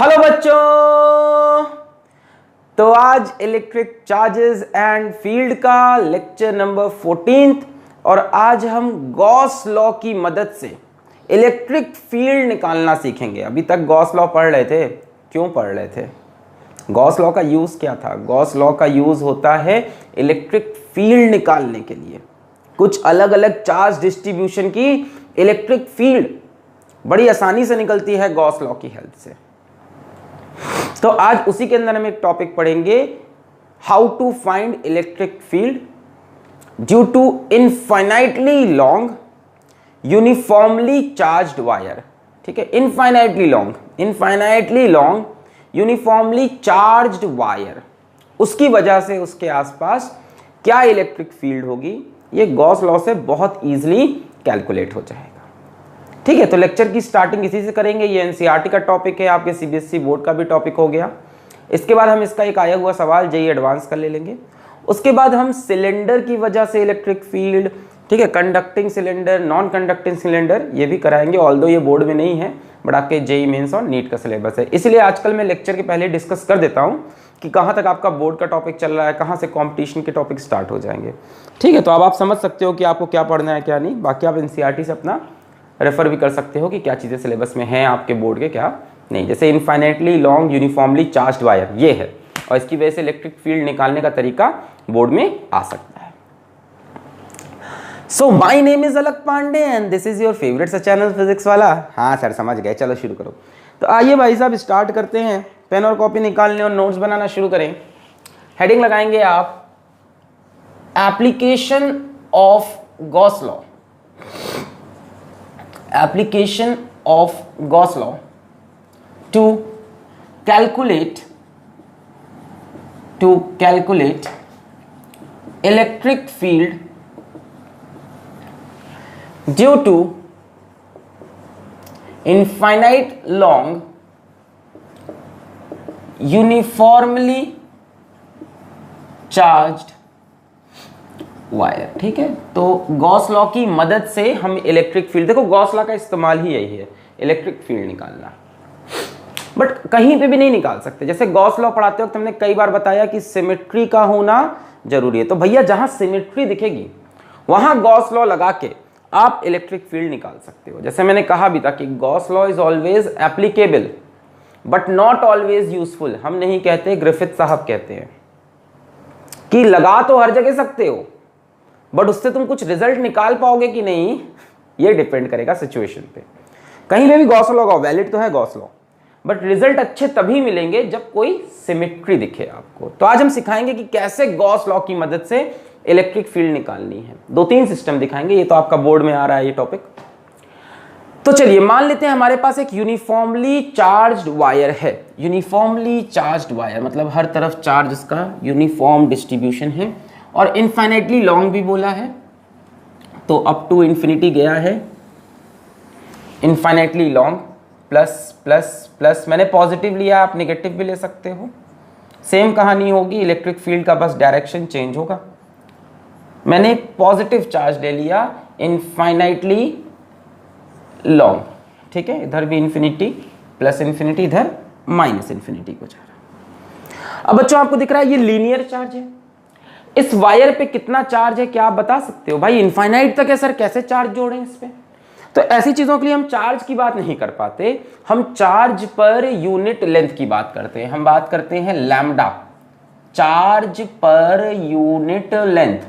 Hello बच्चों, तो आज इलेक्ट्रिक चार्जेस एंड फील्ड का लेक्चर नंबर 14 और आज हम गॉस लॉ की मदद से इलेक्ट्रिक फील्ड निकालना सीखेंगे। अभी तक गॉस लॉ पढ़ रहे थे, क्यों पढ़ रहे थे? गॉस लॉ का यूज क्या था? गॉस लॉ का यूज होता है इलेक्ट्रिक फील्ड निकालने के लिए। कुछ अलग अलग चार्ज डिस्ट्रीब्यूशन की इलेक्ट्रिक फील्ड बड़ी आसानी से निकलती है गॉस लॉ की हेल्प से। तो आज उसी के अंदर हम एक टॉपिक पढ़ेंगे, how to find electric field due to infinitely long uniformly charged wire. ठीक है, infinitely long uniformly charged wire, उसकी वजह से उसके आसपास क्या इलेक्ट्रिक फील्ड होगी, ये गॉस लॉ से बहुत इजीली कैलकुलेट हो जाएगा। ठीक है, तो लेक्चर की स्टार्टिंग इसी से करेंगे। ये एनसीईआरटी का टॉपिक है, आपके सीबीएसई बोर्ड का भी टॉपिक हो गया। इसके बाद हम इसका एक आया हुआ सवाल जेईई एडवांस कर ले लेंगे। उसके बाद हम सिलेंडर की वजह से इलेक्ट्रिक फील्ड, ठीक है, conducting cylinder, non conducting cylinder, ये भी कराएंगे। ऑल्दो ये बोर्ड में नहीं है, बट आपके जेईई मेंस और नीट का सिलेबस है, इसलिए आजकल मैं लेक्चर के पहले डिस्कस कर देता हूँ कि कहाँ तक आपका बोर्ड का टॉपिक चल रहा है, कहाँ से कॉम्पिटिशन के टॉपिक स्टार्ट हो जाएंगे। ठीक है, तो अब आप समझ सकते हो कि आपको क्या पढ़ना है क्या नहीं। बाकी आप एनसीईआरटी से अपना रेफर भी कर सकते हो कि क्या चीज़ें सिलेबस में हैं आपके बोर्ड के, क्या नहीं। जैसे infinitely long uniformly charged wire ये है, और इसकी वजह से इलेक्ट्रिक फील्ड निकालने का तरीका बोर्ड में आ सकता है। So my name is Alakh Pandey and this is your favourite सा चैनल फिजिक्स वाला। हाँ सर, समझ गए, चलो शुरू करो। तो आइए भाई साहब स्टार्ट करते हैं। पेन और कॉपी निकालने और नोट्स बनाना शुरू करें। हेडिंग लगाएंगे आप, application of Gauss law. Application of Gauss law to calculate electric field due to infinite long uniformly charged wire. ठीक है, तो गॉस लॉ की मदद से हम इलेक्ट्रिक फील्ड, देखो गॉस लॉ का इस्तेमाल ही यही है, इलेक्ट्रिक फील्ड निकालना। बट कहीं पे भी नहीं निकाल सकते। जैसे गॉस लॉ पढ़ाते वक्त हमने कई बार बताया कि सिमेट्री का होना जरूरी है। तो भैया जहां सिमेट्री दिखेगी वहां गॉस लॉ लगा के आप इलेक्ट्रिक फील्ड निकाल सकते हो। जैसे मैंने कहा भी था कि Gauss law is always applicable but not always useful. हम नहीं कहते, ग्रिफिथ साहब कहते हैं कि लगा तो हर जगह सकते हो, बट उससे तुम कुछ रिजल्ट निकाल पाओगे कि नहीं, ये डिपेंड करेगा सिचुएशन पे। कहीं पे भी गॉस लॉ लगाओ, वैलिड तो है गॉस लॉ, बट रिजल्ट अच्छे तभी मिलेंगे जब कोई सिमेट्री दिखे आपको। तो आज हम सिखाएंगे कि कैसे गॉस लॉ की मदद से इलेक्ट्रिक फील्ड निकालनी है। 2-3 सिस्टम दिखाएंगे, ये तो आपका बोर्ड में आ रहा है ये टॉपिक। तो चलिए मान लेते हैं हमारे पास एक यूनिफॉर्मली चार्ज्ड वायर है। यूनिफॉर्मली चार्ज्ड वायर मतलब हर तरफ चार्ज उसका यूनिफॉर्म डिस्ट्रीब्यूशन है, और इनफाइनाइटली लॉन्ग भी बोला है, तो अप टू इंफिनिटी गया है। Infinitely long plus plus plus, मैंने पॉजिटिव लिया, आप नेगेटिव भी ले सकते हो। सेम कहानी होगी, इलेक्ट्रिक फील्ड का बस डायरेक्शन चेंज होगा। मैंने पॉजिटिव चार्ज ले लिया, इनफाइनाइटली लॉन्ग। ठीक है, इधर भी इंफिनिटी प्लस इंफिनिटी, इधर माइनस इंफिनिटी को जा रहा। अब बच्चों आपको दिख रहा है ये लीनियर चार्ज है। इस वायर पे कितना चार्ज है क्या आप बता सकते हो? भाई इनफाइनाइट तक है सर, कैसे चार्ज जोड़ें इस पे? तो ऐसी चीजों के लिए हम चार्ज की बात नहीं कर पाते, हम चार्ज पर यूनिट लेंथ की बात करते हैं। हम बात करते हैं lambda, charge per unit length.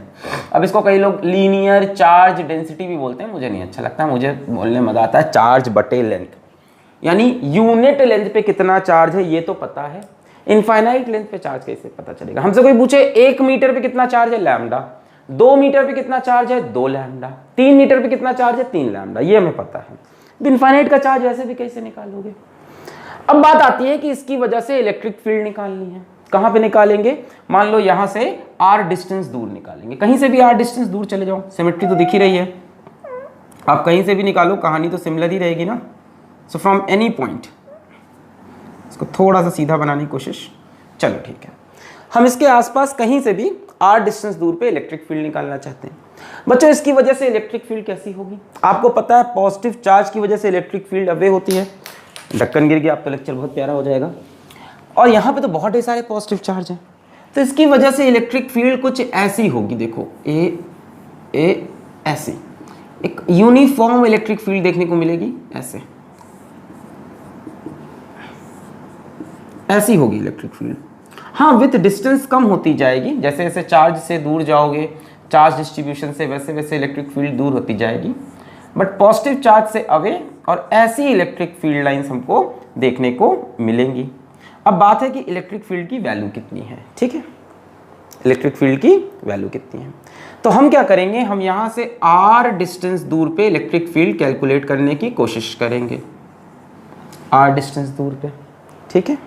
अब इसको कई लोग लीनियर चार्ज डेंसिटी भी बोलते हैं, मुझे नहीं अच्छा लगता, मुझे बोलने मजा आता है चार्ज बटे लेंथ। यानी यूनिट लेंथ पे कितना चार्ज है ये तो पता है, इनफाइनाइट लेंथ पे चार्ज कैसे पता चलेगा? हमसे कोई पूछे 1 मीटर पे कितना चार्ज है, लैम्डा। 2 मीटर पे कितना चार्ज है, 2 लैम्डा। 3 मीटर पे कितना चार्ज है, 3 लैम्डा, ये हमें पता है। इनफाइनाइट का चार्ज वैसे भी कैसे निकालोगे? अब बात आती है कि इसकी वजह से इलेक्ट्रिक फील्ड निकालनी है। कहां पे निकालेंगे? मान लो यहां से r डिस्टेंस दूर निकालेंगे। कहीं से भी r डिस्टेंस दूर चले जाओ, सिमेट्री तो दिख ही रही है, आप कहीं से भी निकालो, कहानी तो सिमिलर ही रहेगी ना। सो फ्रॉम एनी पॉइंट, इसको थोड़ा सा सीधा बनाने की कोशिश, चलो ठीक है। हम इसके आसपास कहीं से भी r डिस्टेंस दूर पे इलेक्ट्रिक फील्ड निकालना चाहते हैं। बच्चों इसकी वजह से इलेक्ट्रिक फील्ड कैसी होगी? आपको पता है पॉजिटिव चार्ज की वजह से इलेक्ट्रिक फील्ड अवे होती है। ढक्कन गिर गया, अब तो लेक्चर बहुत प्यारा हो जाएगा। और यहाँ पे तो बहुत सारे पॉजिटिव चार्ज हैं, तो इसकी वजह से इलेक्ट्रिक फील्ड कुछ ऐसी होगी, देखो ए ऐसी एक यूनिफॉर्म इलेक्ट्रिक फील्ड देखने को मिलेगी, ऐसी होगी इलेक्ट्रिक फील्ड। हाँ, विथ डिस्टेंस कम होती जाएगी, जैसे जैसे चार्ज से दूर जाओगे, चार्ज डिस्ट्रीब्यूशन से, वैसे वैसे इलेक्ट्रिक फील्ड दूर होती जाएगी, बट पॉजिटिव चार्ज से अवे और ऐसी इलेक्ट्रिक फील्ड लाइंस हमको देखने को मिलेंगी। अब बात है कि इलेक्ट्रिक फील्ड की वैल्यू कितनी है, ठीक है, इलेक्ट्रिक फील्ड की वैल्यू कितनी है। तो हम क्या करेंगे, हम यहाँ से r डिस्टेंस दूर पे इलेक्ट्रिक फील्ड कैलकुलेट करने की कोशिश करेंगे, r डिस्टेंस दूर पे, ठीक है,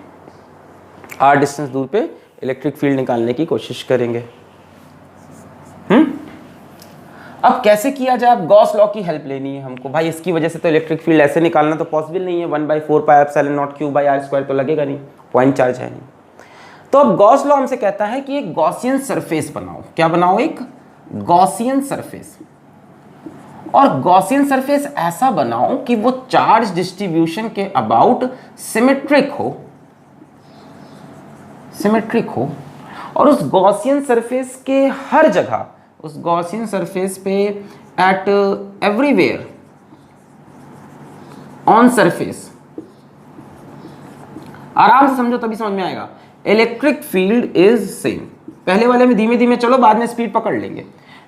r डिस्टेंस दूर पे इलेक्ट्रिक फील्ड निकालने की कोशिश करेंगे। अब कैसे किया जाए, अब गॉस लॉ की हेल्प लेनी है हमको। भाई इसकी वजह से तो इलेक्ट्रिक फील्ड ऐसे निकालना तो पॉसिबल नहीं है, 1/4 पाई epsilon not q by r square तो लगेगा नहीं, पॉइंट चार्ज है नहीं। तो अब गॉस लॉ हमसे कहता है कि एक गॉसियन सरफेस बनाओ। क्या बनाओ, एक गॉसियन सरफेस। और गॉसियन सरफेस ऐसा बनाओ कि वो चार्ज डिस्ट्रीब्यूशन के अबाउट सिमेट्रिक हो, और उस गॉसियन सरफेस के हर जगह, उस गॉसियन सरफेस पे एट एवरीवेयर ऑन सरफेस, आराम से समझो तभी समझ में आएगा, इलेक्ट्रिक फील्ड इज सेम। पहले वाले में धीमे धीमे चलो, बाद में स्पीड पकड़ लेंगे।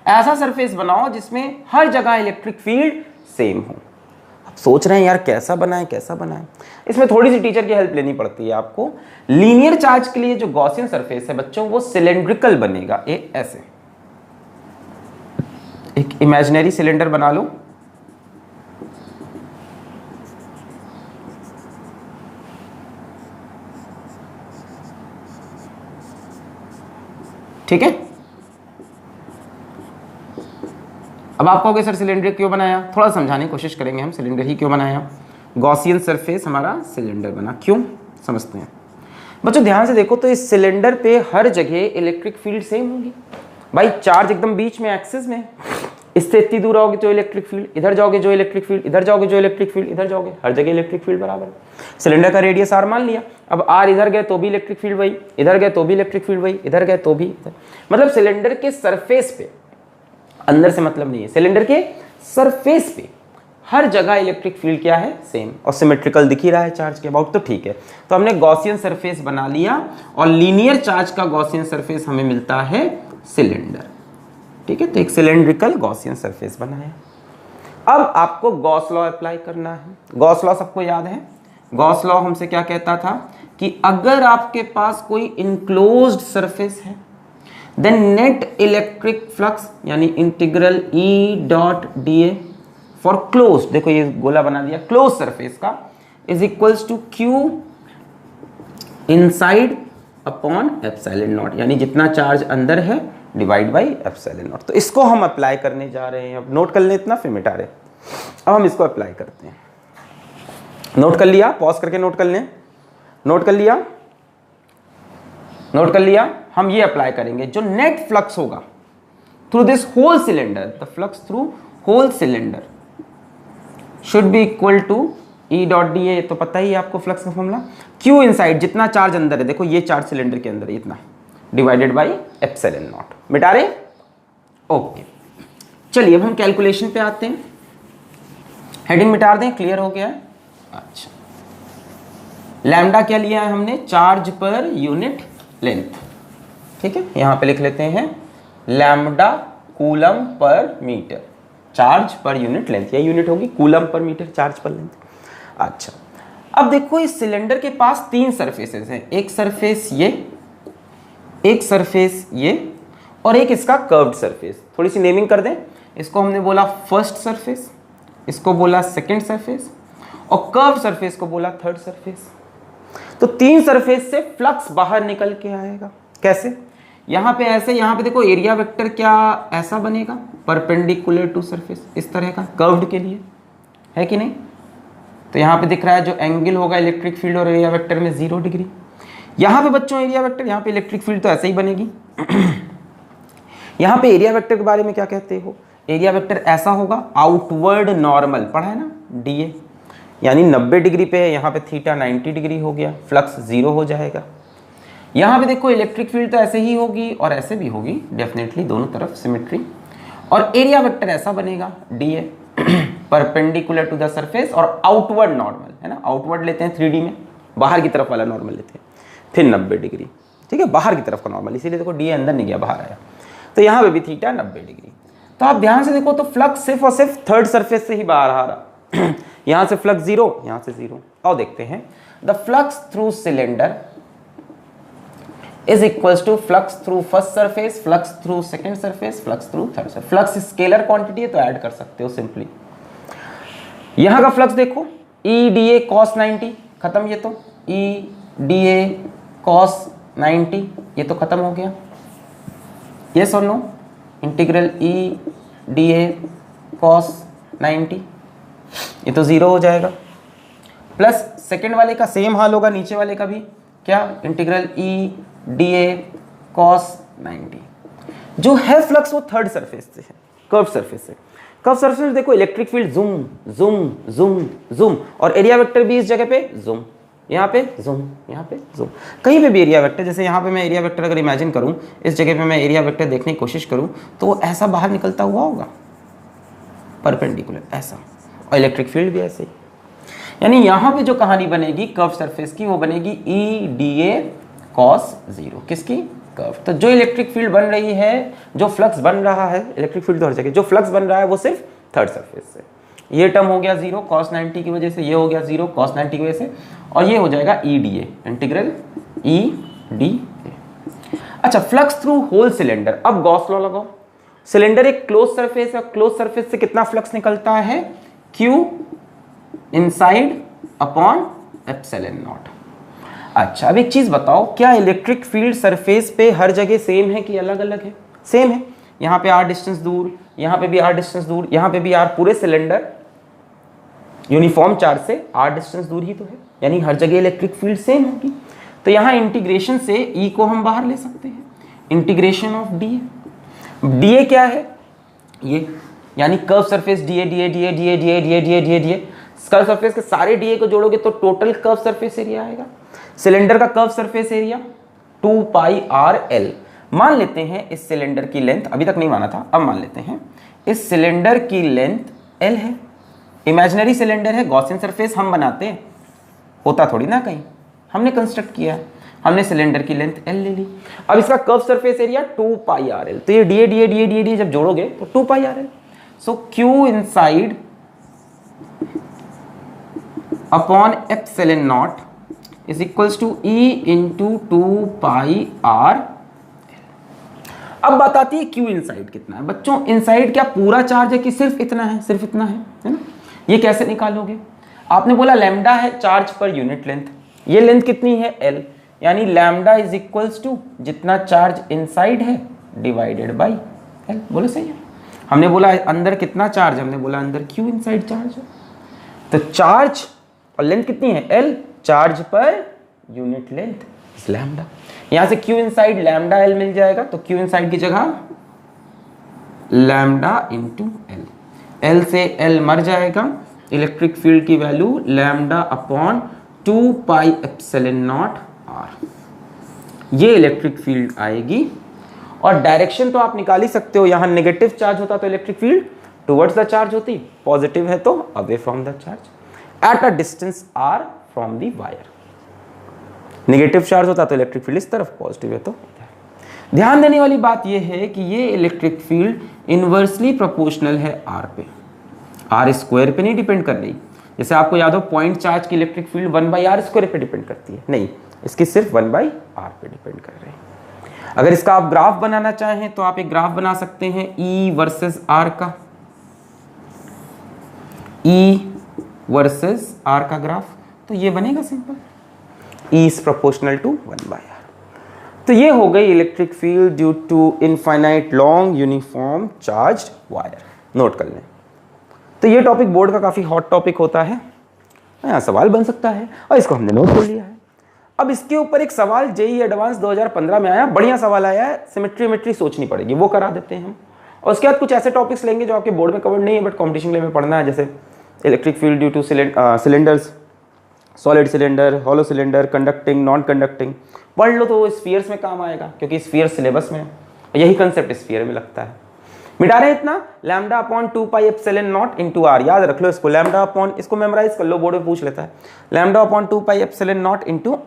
ऐसा सरफेस बनाओ जिसमें हर जगह इलेक्ट्रिक फील्ड सेम हो। अब सोच रहे हैं यार कैसा बनाएं, इसमें थोड़ी सी टीचर की हेल्प लेनी पड़ती है आपको। लीनियर चार्ज के लिए जो गॉसियन सरफेस है बच्चों, वो सिलेंड्रिकल बनेगा, ऐसे एक इमेजिनरी सिलेंडर बना लो, ठीक है। अब आप कहोगे सर सिलेंडर क्यों बनाया, थोड़ा समझाने की कोशिश करेंगे हम, सिलेंडर ही क्यों बनाया, गॉसियन सरफेस हमारा सिलेंडर बना, क्यों समझते हैं। बच्चों ध्यान से देखो तो इस सिलेंडर पे हर जगह इलेक्ट्रिक फील्ड सेम होगी। भाई चार्ज एकदम बीच में, एक्सिस में, इससे इतनी दूर आओगे जो इलेक्ट्रिक फील्ड, इधर जाओगे जो इलेक्ट्रिक फील्ड, इधर जाओगे जो इलेक्ट्रिक फील्ड, इधर जाओगे, हर जगह इलेक्ट्रिक फील्ड बराबर है। सिलेंडर का रेडियस r मान लिया, अब r इधर गए तो भी इलेक्ट्रिक फील्ड वही, इधर गए तो भी इलेक्ट्रिक फील्ड वही, इधर गए तो भी, मतलब सिलेंडर के सरफेस पे, अंदर से मतलब नहीं है, सिलेंडर के सरफेस पे हर जगह इलेक्ट्रिक फील्ड क्या है, सेम, और सिमेट्रिकल दिख ही रहा है चार्ज के अबाउट, तो ठीक है। तो हमने गॉसियन सरफेस बना लिया, और लीनियर चार्ज का गॉसियन सरफेस हमें मिलता है सिलेंडर, ठीक है। तो एक सिलेंड्रिकल गॉसियन सरफेस बनाया। अब आपको गॉस लॉ अप्लाई करना है। गॉस लॉ सबको याद है। गॉस लॉ हमसे क्या कहता था कि अगर आपके पास कोई इनक्लोज्ड सरफेस है, देन नेट इलेक्ट्रिक फ्लक्स यानी integral E dot d A for close, देखो ये गोला बना दिया, क्लोज सरफेस का, is equals to q inside upon epsilon naught, यानी जितना चार्ज अंदर है डिवाइड बाई एप्सिलॉन नॉट। तो इसको हम अप्लाई करने जा रहे हैं। अब नोट कर लें इतना, फिर मिटा रहे। अब हम इसको अप्लाई करते हैं। नोट कर लिया, पॉज करके नोट कर लें। नोट कर लिया, नोट कर लिया। हम ये अप्लाई करेंगे, जो नेट फ्लक्स होगा through this whole cylinder, the flux through whole cylinder should be equal to E dot d A, तो पता ही है आपको फ्लक्स का फॉर्मूला, क्यू इनसाइड, जितना चार्ज अंदर है, देखो ये चार्ज सिलेंडर के अंदर है इतना, डिवाइडेड बाई एप्सिलॉन नॉट। मिटा रहे, ओके। चलिए अब हम कैलकुलेशन पे आते हैं। हेडिंग मिटा दें, क्लियर हो गया है। अच्छा, लैम्डा क्या लिया है हमने, चार्ज पर यूनिट लेंथ, ठीक है। यहां पे लिख लेते हैं lambda coulomb per metre, charge per unit length, ये यूनिट होगी coulomb per metre, charge per length. अच्छा, अब देखो इस सिलेंडर के पास तीन सरफेसेस हैं, एक सरफेस ये, एक सरफेस ये, और एक इसका कर्व्ड सरफेस। थोड़ी सी नेमिंग कर दें, इसको हमने बोला फर्स्ट सरफेस, इसको बोला सेकंड सरफेस, और कर्व सरफेस को बोला थर्ड सरफेस। तो तीन सरफेस से फ्लक्स बाहर निकल के आएगा। कैसे, यहां पे ऐसे, यहां पे देखो एरिया वेक्टर क्या ऐसा बनेगा, परपेंडिकुलर टू सरफेस, इस तरह का कर्व्ड के लिए, है कि नहीं। तो यहां पे दिख रहा है जो एंगल होगा इलेक्ट्रिक फील्ड और एरिया वेक्टर में 0 डिग्री। यहां पे बच्चों एरिया वेक्टर, यहां पे इलेक्ट्रिक फील्ड तो ऐसे ही बनेगी। यहां पे एरिया वेक्टर के बारे में क्या कहते हो, एरिया वेक्टर ऐसा होगा, आउटवर्ड नॉर्मल, पढ़ा है ना, डीए, यानी 90 डिग्री पे है, यहाँ पे थीटा 90 डिग्री हो गया, फ्लक्स 0 हो जाएगा। यहाँ पे देखो इलेक्ट्रिक फील्ड तो ऐसे ही होगी और ऐसे भी होगी, डेफिनेटली दोनों तरफ सिमेट्री। और एरिया वेक्टर ऐसा बनेगा d A perpendicular to the surface और आउटवर्ड नॉर्मल, है ना, आउटवर्ड लेते हैं 3D में, बाहर की तरफ वाला नॉर्मल लेते हैं, फिर 90 डिग्री, ठीक है, बाहर की तरफ का नॉर्मल, इसीलिए देखो डी अंदर नहीं गया, बाहर आया। तो यहाँ पे भी थीटा 90 डिग्री। तो आप ध्यान से देखो तो फ्लक्स सिर्फ और सिर्फ थर्ड सरफेस से ही बाहर आ रहा यहाँ से फ्लक्स 0, यहाँ से 0। और देखते हैं the flux through cylinder is equals to flux through first surface, flux through second surface, flux through third surface। Flux scalar quantity है तो ऐड कर सकते हो सिंपली। यहां का फ्लक्स देखो ई डी ए कॉस 90 खत्म, ये तो ई डी ए कॉस 90 ये तो खत्म हो गया, यस और no, integral E d A cos 90 ये तो 0 हो जाएगा। प्लस सेकेंड वाले का सेम हाल होगा, नीचे वाले का भी, क्या, integral E d A cos 90। जो है फ्लक्स वो थर्ड सरफेस से है, कर्व सरफेस से। कर्व सरफेस में देखो electric field zoom zoom zoom zoom, और एरिया वेक्टर भी इस जगह पे जूम, यहाँ पे जूम, यहाँ पे जूम, कहीं पे भी एरिया वेक्टर, जैसे यहाँ पे मैं एरिया वेक्टर अगर इमेजिन करूँ, इस जगह पे मैं एरिया वेक्टर देखने की कोशिश करूँ तो वो ऐसा बाहर निकलता हुआ होगा परपेंडिकुलर ऐसा, और इलेक्ट्रिक फील्ड भी ऐसे ही। यानी यहाँ पे जो कहानी बनेगी कर्व सरफेस की वो बनेगी ई डी ए कॉस 0, किसकी, कर्व। तो जो इलेक्ट्रिक फील्ड बन रही है, जो फ्लक्स बन रहा है, इलेक्ट्रिक फील्ड तो हर जगह, जो फ्लक्स बन रहा है वो सिर्फ थर्ड सरफेस से। ये टर्म हो गया 0 कॉस 90 की वजह से, ये हो गया 0 कॉस 90 की वजह से, और ये हो जाएगा ई डी ए, इंटीग्रल ई डी ए। अच्छा, फ्लक्स थ्रू होल सिलेंडर, अब गॉस लॉ लगाओ। सिलेंडर एक क्लोज सरफेस है, क्लोज सरफेस से कितना फ्लक्स निकलता है, Q inside upon epsilon not. अच्छा, अब एक चीज बताओ, क्या इलेक्ट्रिक फील्ड सरफेस पे हर जगह सेम है कि अलग अलग है? सेम है। यहाँ पे r डिस्टेंस दूर, यहाँ पे भी r डिस्टेंस दूर, यहाँ पे भी r, पूरे सिलेंडर यूनिफॉर्म चार्ज से r डिस्टेंस दूर ही तो है, यानी हर जगह इलेक्ट्रिक फील्ड सेम होगी। तो यहाँ इंटीग्रेशन से E को हम बाहर ले सकते हैं, इंटीग्रेशन ऑफ dA क्या है, ये, यानी curve surface dA dA dA dA dA dA dA dA dA, curve surface के सारे dA को जोड़ोगे तो टोटल कर्व सरफेस एरिया आएगा। सिलेंडर का curve surface area 2 pi r l। मान लेते हैं इस सिलेंडर की लेंथ, अभी तक नहीं माना था, अब मान लेते हैं इस सिलेंडर की लेंथ l है। इमेजिनरी सिलेंडर है, गॉसियन सरफेस हम बनाते हैं, होता थोड़ी ना कहीं, हमने कंस्ट्रक्ट किया है, हमने सिलेंडर की लेंथ l ले ली। अब इसका curve surface area 2 pi r l, तो ये dA dA dA dA dA जब जोड़ोगे तो 2 pi r l। So Q inside upon epsilon naught is equals to E into 2 pi r। अब बात आती है Q इनसाइड कितना है। बच्चों, इनसाइड क्या पूरा चार्ज है कि सिर्फ इतना है, सिर्फ इतना है ना? ये कैसे निकालोगे? आपने बोला लैम्डा है चार्ज पर यूनिट लेंथ, ये लेंथ कितनी है L, यानी लैम्डा इज इक्वल्स टू जितना चार्ज इनसाइड है डिवाइडेड बाई L। बोलो सही है। हमने बोला अंदर कितना चार्ज, हमने बोला अंदर Q इनसाइड चार्ज है, तो चार्ज और लेंथ कितनी है L, charge per unit length lambda. यहां से Q इनसाइड लैम्डा L मिल जाएगा, तो Q इनसाइड की जगह लैम्डा इंटू L, L से L मर जाएगा, इलेक्ट्रिक फील्ड की value lambda upon 2 pi epsilon not r, ये इलेक्ट्रिक फील्ड आएगी। और डायरेक्शन तो आप निकाल ही सकते हो, यहां नेगेटिव चार्ज होता तो electric field towards the charge होती, पॉजिटिव है तो away from the charge at a distance r from the wire. Negative charge होता तो इलेक्ट्रिक फील्ड इस तरफ, पॉजिटिव है तो इधर। ध्यान देने वाली बात यह है कि ये इलेक्ट्रिक फील्ड इनवर्सली प्रोपोर्शनल है r पे, r स्क्वायर पे नहीं डिपेंड कर रही। जैसे आपको याद हो पॉइंट चार्ज की इलेक्ट्रिक फील्ड 1/r स्क्वायर पे डिपेंड करती है, नहीं, इसकी सिर्फ 1/r पे डिपेंड कर रही है। अगर इसका आप ग्राफ बनाना चाहें तो आप एक ग्राफ बना सकते हैं E वर्सेस R का, E वर्सेस R का ग्राफ, तो ये बनेगा simple, E is proportional to 1/r। तो ये हो गई electric field due to infinite long uniform charged wire. Note कर लें। तो ये टॉपिक बोर्ड का काफ़ी हॉट टॉपिक होता है, यहाँ सवाल बन सकता है और इसको हमने नोट कर लिया है। अब इसके ऊपर एक सवाल जेईई एडवांस 2015 में आया, बढ़िया सवाल आया है, सिमेट्री सोचनी पड़ेगी, वो करा देते हैं हम। और उसके बाद कुछ ऐसे टॉपिक्स लेंगे जो आपके बोर्ड में कवर नहीं है बट कॉम्पिटिशन के लिए में पढ़ना है, जैसे electric field due to cylinders, solid cylinder, hollow cylinder, conducting, non conducting, पढ़ लो तो स्फीयर्स में काम आएगा क्योंकि स्फीयर सिलेबस में यही कंसेप्ट स्फीयर में लगता है। मिटा रहे इतना, lambda upon 2 pi epsilon naught into r, याद रख लो इसको, लैम्डा अपॉन, इसको मेमोराइज कर लो, बोर्ड में पूछ लेता है, lambda upon 2 pi epsilon naught into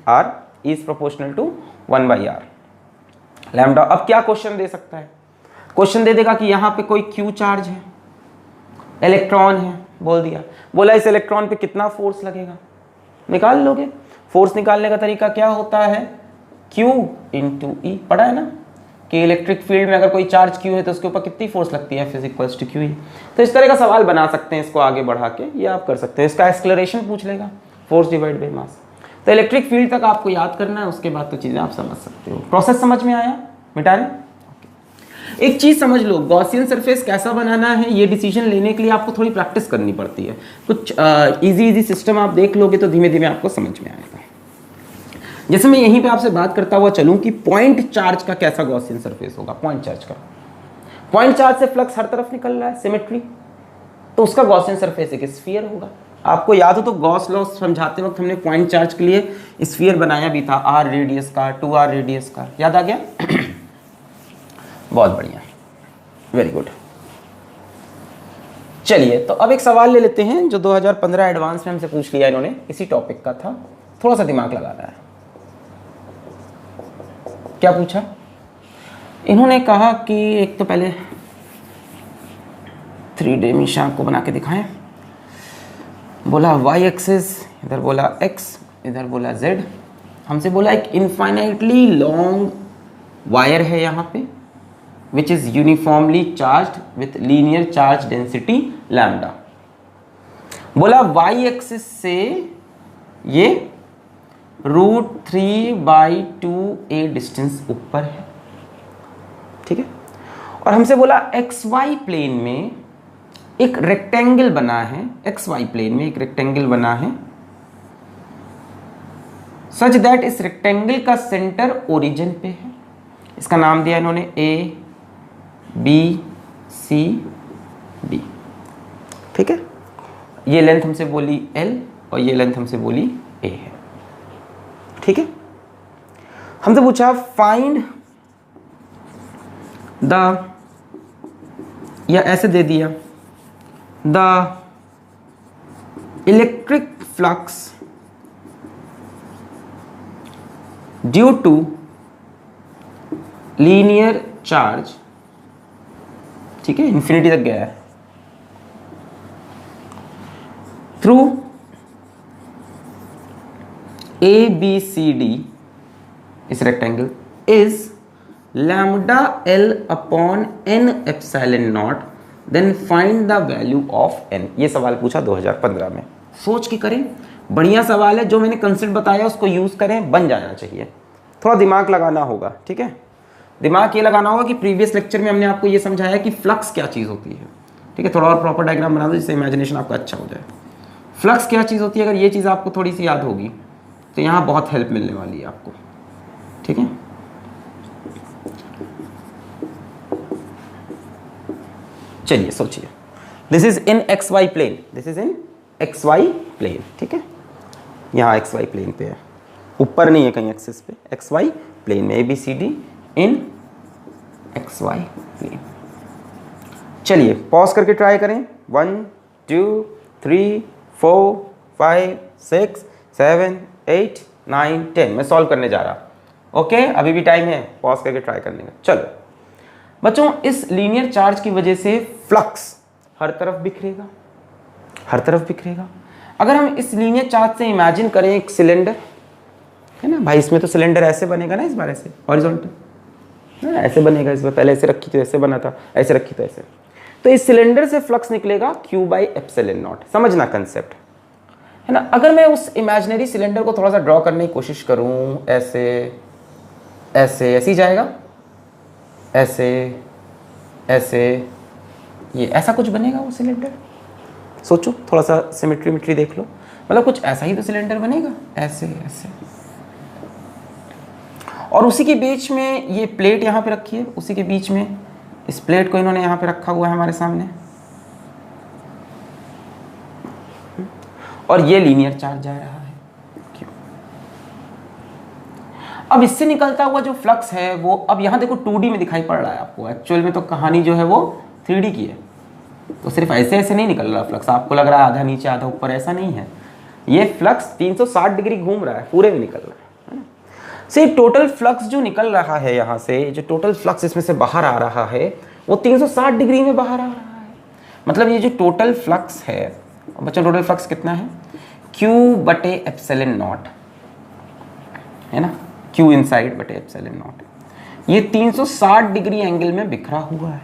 r is proportional to 1 by r. Lambda, अब क्या क्वेश्चन दे सकता है, क्वेश्चन दे देगा कि यहाँ पे कोई क्यू चार्ज है, इलेक्ट्रॉन है, बोल दिया, बोला इस इलेक्ट्रॉन पे कितना फोर्स लगेगा, निकाल लोगे। फोर्स निकालने का तरीका क्या होता है, Q इंटू ई, पढ़ा है ना कि इलेक्ट्रिक फील्ड में अगर कोई चार्ज Q है तो उसके ऊपर कितनी फोर्स लगती है, F is equals to QE। तो इस तरह का सवाल बना सकते हैं, इसको आगे बढ़ा के ये आप कर सकते हैं, इसका एक्सेलरेशन पूछ लेगा, फोर्स डिवाइड बाई मास। तो इलेक्ट्रिक फील्ड तक आपको याद करना है, उसके बाद तो चीज़ें आप समझ सकते हो। प्रोसेस समझ में आया मिटाने? एक चीज़ समझ लो, गॉसियन सरफेस कैसा बनाना है, ये डिसीजन लेने के लिए आपको थोड़ी प्रैक्टिस करनी पड़ती है। कुछ इजी सिस्टम आप देख लोगे तो धीमे धीमे आपको समझ में आएगा। जैसे मैं यहीं पे आपसे बात करता हुआ चलूं कि पॉइंट चार्ज का कैसा गॉसियन सरफेस होगा, पॉइंट चार्ज का, पॉइंट चार्ज से फ्लक्स हर तरफ निकल रहा है, सिमेट्री, तो उसका गॉसियन सरफेस एक स्फीयर होगा। आपको याद हो तो गॉस लॉ समझाते वक्त हमने पॉइंट चार्ज के लिए स्फीयर बनाया भी था, r रेडियस का, 2r रेडियस का, याद आ गया? बहुत बढ़िया, वेरी गुड। चलिए तो अब एक सवाल ले लेते हैं जो 2015 एडवांस में हमसे पूछ लिया इन्होंने, इसी टॉपिक का था, थोड़ा सा दिमाग लगाना है। क्या पूछा इन्होंने, कहा कि एक तो पहले 3D मीशा को बना के दिखाएं, बोला y एक्सिस, इधर बोला x, इधर बोला z, हमसे बोला एक इनफाइनाइटली लॉन्ग वायर है यहाँ पे which is uniformly charged with linear charge density lambda। बोला y एक्सिस से ये √3/2a डिस्टेंस ऊपर है, ठीक है, और हमसे बोला xy प्लेन में एक रेक्टेंगल बना है, xy प्लेन में एक रेक्टेंगल बना है सच दैट इस रेक्टेंगल का सेंटर ओरिजिन पे है, इसका नाम दिया इन्होंने A B C D, ठीक है, ये लेंथ हमसे बोली L और ये लेंथ हमसे बोली A है, ठीक है। हमसे पूछा फाइंड द, या ऐसे दे दिया, the electric flux due to linear charge, ठीक है, इंफिनिटी तक गया है, थ्रू ABCD इस rectangle is lambda L upon n epsilon naught, then find the value of n। ये सवाल पूछा 2015 में, सोच के करें, बढ़िया सवाल है, जो मैंने कंसेप्ट बताया उसको यूज करें, बन जाना चाहिए, थोड़ा दिमाग लगाना होगा, ठीक है। दिमाग ये लगाना होगा कि प्रीवियस लेक्चर में हमने आपको ये समझाया कि फ्लक्स क्या चीज़ होती है, ठीक है, थोड़ा और प्रॉपर डायग्राम बना दो जिससे इमेजिनेशन आपका अच्छा हो जाए। फ्लक्स क्या चीज़ होती है, अगर ये चीज़ आपको थोड़ी सी याद होगी तो यहाँ बहुत हेल्प मिलने वाली है आपको, ठीक है। चलिए सोचिए, this is in XY plane, this is in XY plane, ठीक है, यहाँ XY प्लेन पे है, ऊपर नहीं है कहीं एक्सिस पे, XY प्लेन में ABCD इन XY प्लेन। चलिए पॉज करके ट्राई करें, 1 2 3 4 5 6 7 8 9 10, मैं सॉल्व करने जा रहा, ओके, अभी भी टाइम है पॉज करके ट्राई करने का। चलो बच्चों, इस लीनियर चार्ज की वजह से फ्लक्स हर तरफ बिखरेगा, हर तरफ बिखरेगा। अगर हम इस लीनियर चार्ज से इमेजिन करें एक सिलेंडर, है ना भाई, इसमें तो सिलेंडर ऐसे बनेगा ना, इस बार ऐसे हॉरिजॉन्टल, ऐसे बनेगा, इस बार पहले ऐसे रखी तो ऐसे बना था, ऐसे रखी तो ऐसे, तो इस सिलेंडर से फ्लक्स निकलेगा Q/ε0, समझना कंसेप्ट, है ना। अगर मैं उस इमेजिनरी सिलेंडर को थोड़ा सा ड्रॉ करने की कोशिश करूं, ऐसे ऐसे ऐसे ही जाएगा, ऐसे ऐसे, ये ऐसा कुछ बनेगा वो सिलेंडर, सोचो थोड़ा सा सिमेट्री देख लो, मतलब कुछ ऐसा ही तो सिलेंडर बनेगा, ऐसे ऐसे, और उसी के बीच में ये प्लेट यहाँ पे रखी है, उसी के बीच में इस प्लेट को इन्होंने यहाँ पे रखा हुआ है हमारे सामने, और ये लीनियर चार्ज जा रहा है Q। अब इससे निकलता हुआ जो फ्लक्स है वो, अब यहाँ देखो 2D में दिखाई पड़ रहा है आपको, एक्चुअल में तो कहानी जो है वो 3D की है। तो सिर्फ ऐसे ऐसे नहीं निकल रहा फ्लक्स, आपको लग रहा है आधा नीचे आधा ऊपर, ऐसा नहीं है। ये फ्लक्स 360 डिग्री घूम रहा है, पूरे में निकल रहा है ना। से टोटल फ्लक्स जो निकल रहा है यहाँ से, जो टोटल फ्लक्स इसमें से बाहर आ रहा है वो 360 डिग्री में बाहर आ रहा है। मतलब ये जो टोटल फ्लक्स है बच्चों, टोटल फ्लक्स कितना है Q बटे एप्सिलॉन नॉट है ना, Q इनसाइड बटे एप्सिलॉन नॉट, ये 360 डिग्री एंगल में बिखरा हुआ है।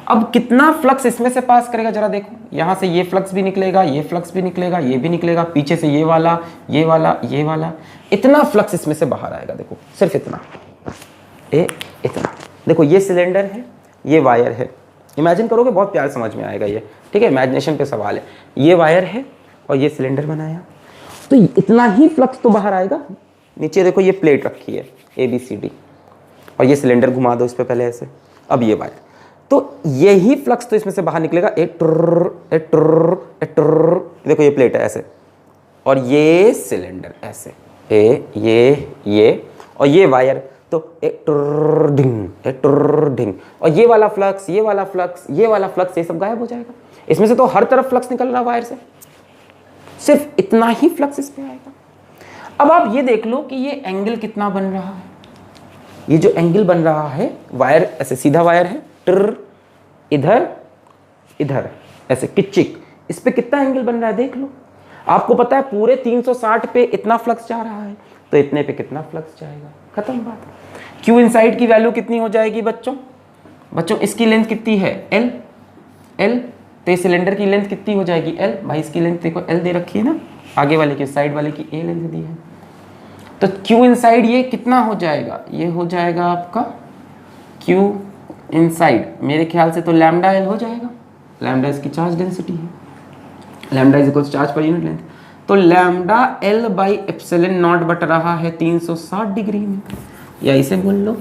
अब कितना फ्लक्स इसमें से पास करेगा जरा देखो, यहां से ये फ्लक्स भी निकलेगा, ये फ्लक्स भी निकलेगा, ये भी निकलेगा, पीछे से ये वाला, ये वाला, ये वाला, इतना फ्लक्स इसमें से बाहर आएगा। देखो सिर्फ इतना, इतना देखो, ये सिलेंडर है, ये वायर है, इमेजिन करोगे बहुत प्यार समझ में आएगा ये, ठीक है, इमेजिनेशन पे सवाल है। ये वायर है और ये सिलेंडर बनाया, तो इतना ही फ्लक्स तो बाहर आएगा। नीचे देखो ये प्लेट रखी है ABCD, और ये सिलेंडर घुमा दो इस पे पहले ऐसे, अब ये वायर, तो यही फ्लक्स तो इसमें से बाहर निकलेगा। देखो ये प्लेट है ऐसे, और ये सिलेंडर ऐसे, ये और ये वायर, तो ढिंग, और ये वाला फ्लक्स, ये वाला फ्लक्स, ये वाला फ्लक्स, ये सब गायब हो जाएगा। इसमें से तो हर तरफ फ्लक्स निकल रहा वायर से, सिर्फ इतना ही फ्लक्स इस पे आएगा। अब आप ये देख लो कि ये एंगल कितना बन रहा है। ये जो एंगल बन रहा है, वायर ऐसे सीधा वायर है, इधर इधर ऐसे किचिक, इस पे कितना एंगल बन रहा है देख लो। आपको पता है पूरे 360 पे इतना फ्लक्स जा रहा है, तो इतने पे कितना फ्लक्स जाएगा, खत्म बात। Q इनसाइड की वैल्यू कितनी हो जाएगी बच्चों, इसकी लेंथ कितनी है L, तो ये सिलेंडर की लेंथ कितनी हो जाएगी L। भाई इसकी लेंथ देखो L दे रखी है ना, आगे वाले की, साइड वाले की A लेंथ दी है, तो Q इनसाइड ये कितना हो जाएगा, ये हो जाएगा आपका Q इनसाइड, मेरे ख्याल से तो लैम्डा L हो जाएगा। लैम्डा इसकी चार्ज डेंसिटी है, lambda is equal to charge per unit length, तो lambda L by epsilon naught बट रहा है 360 डिग्री में, या इसे बोल लो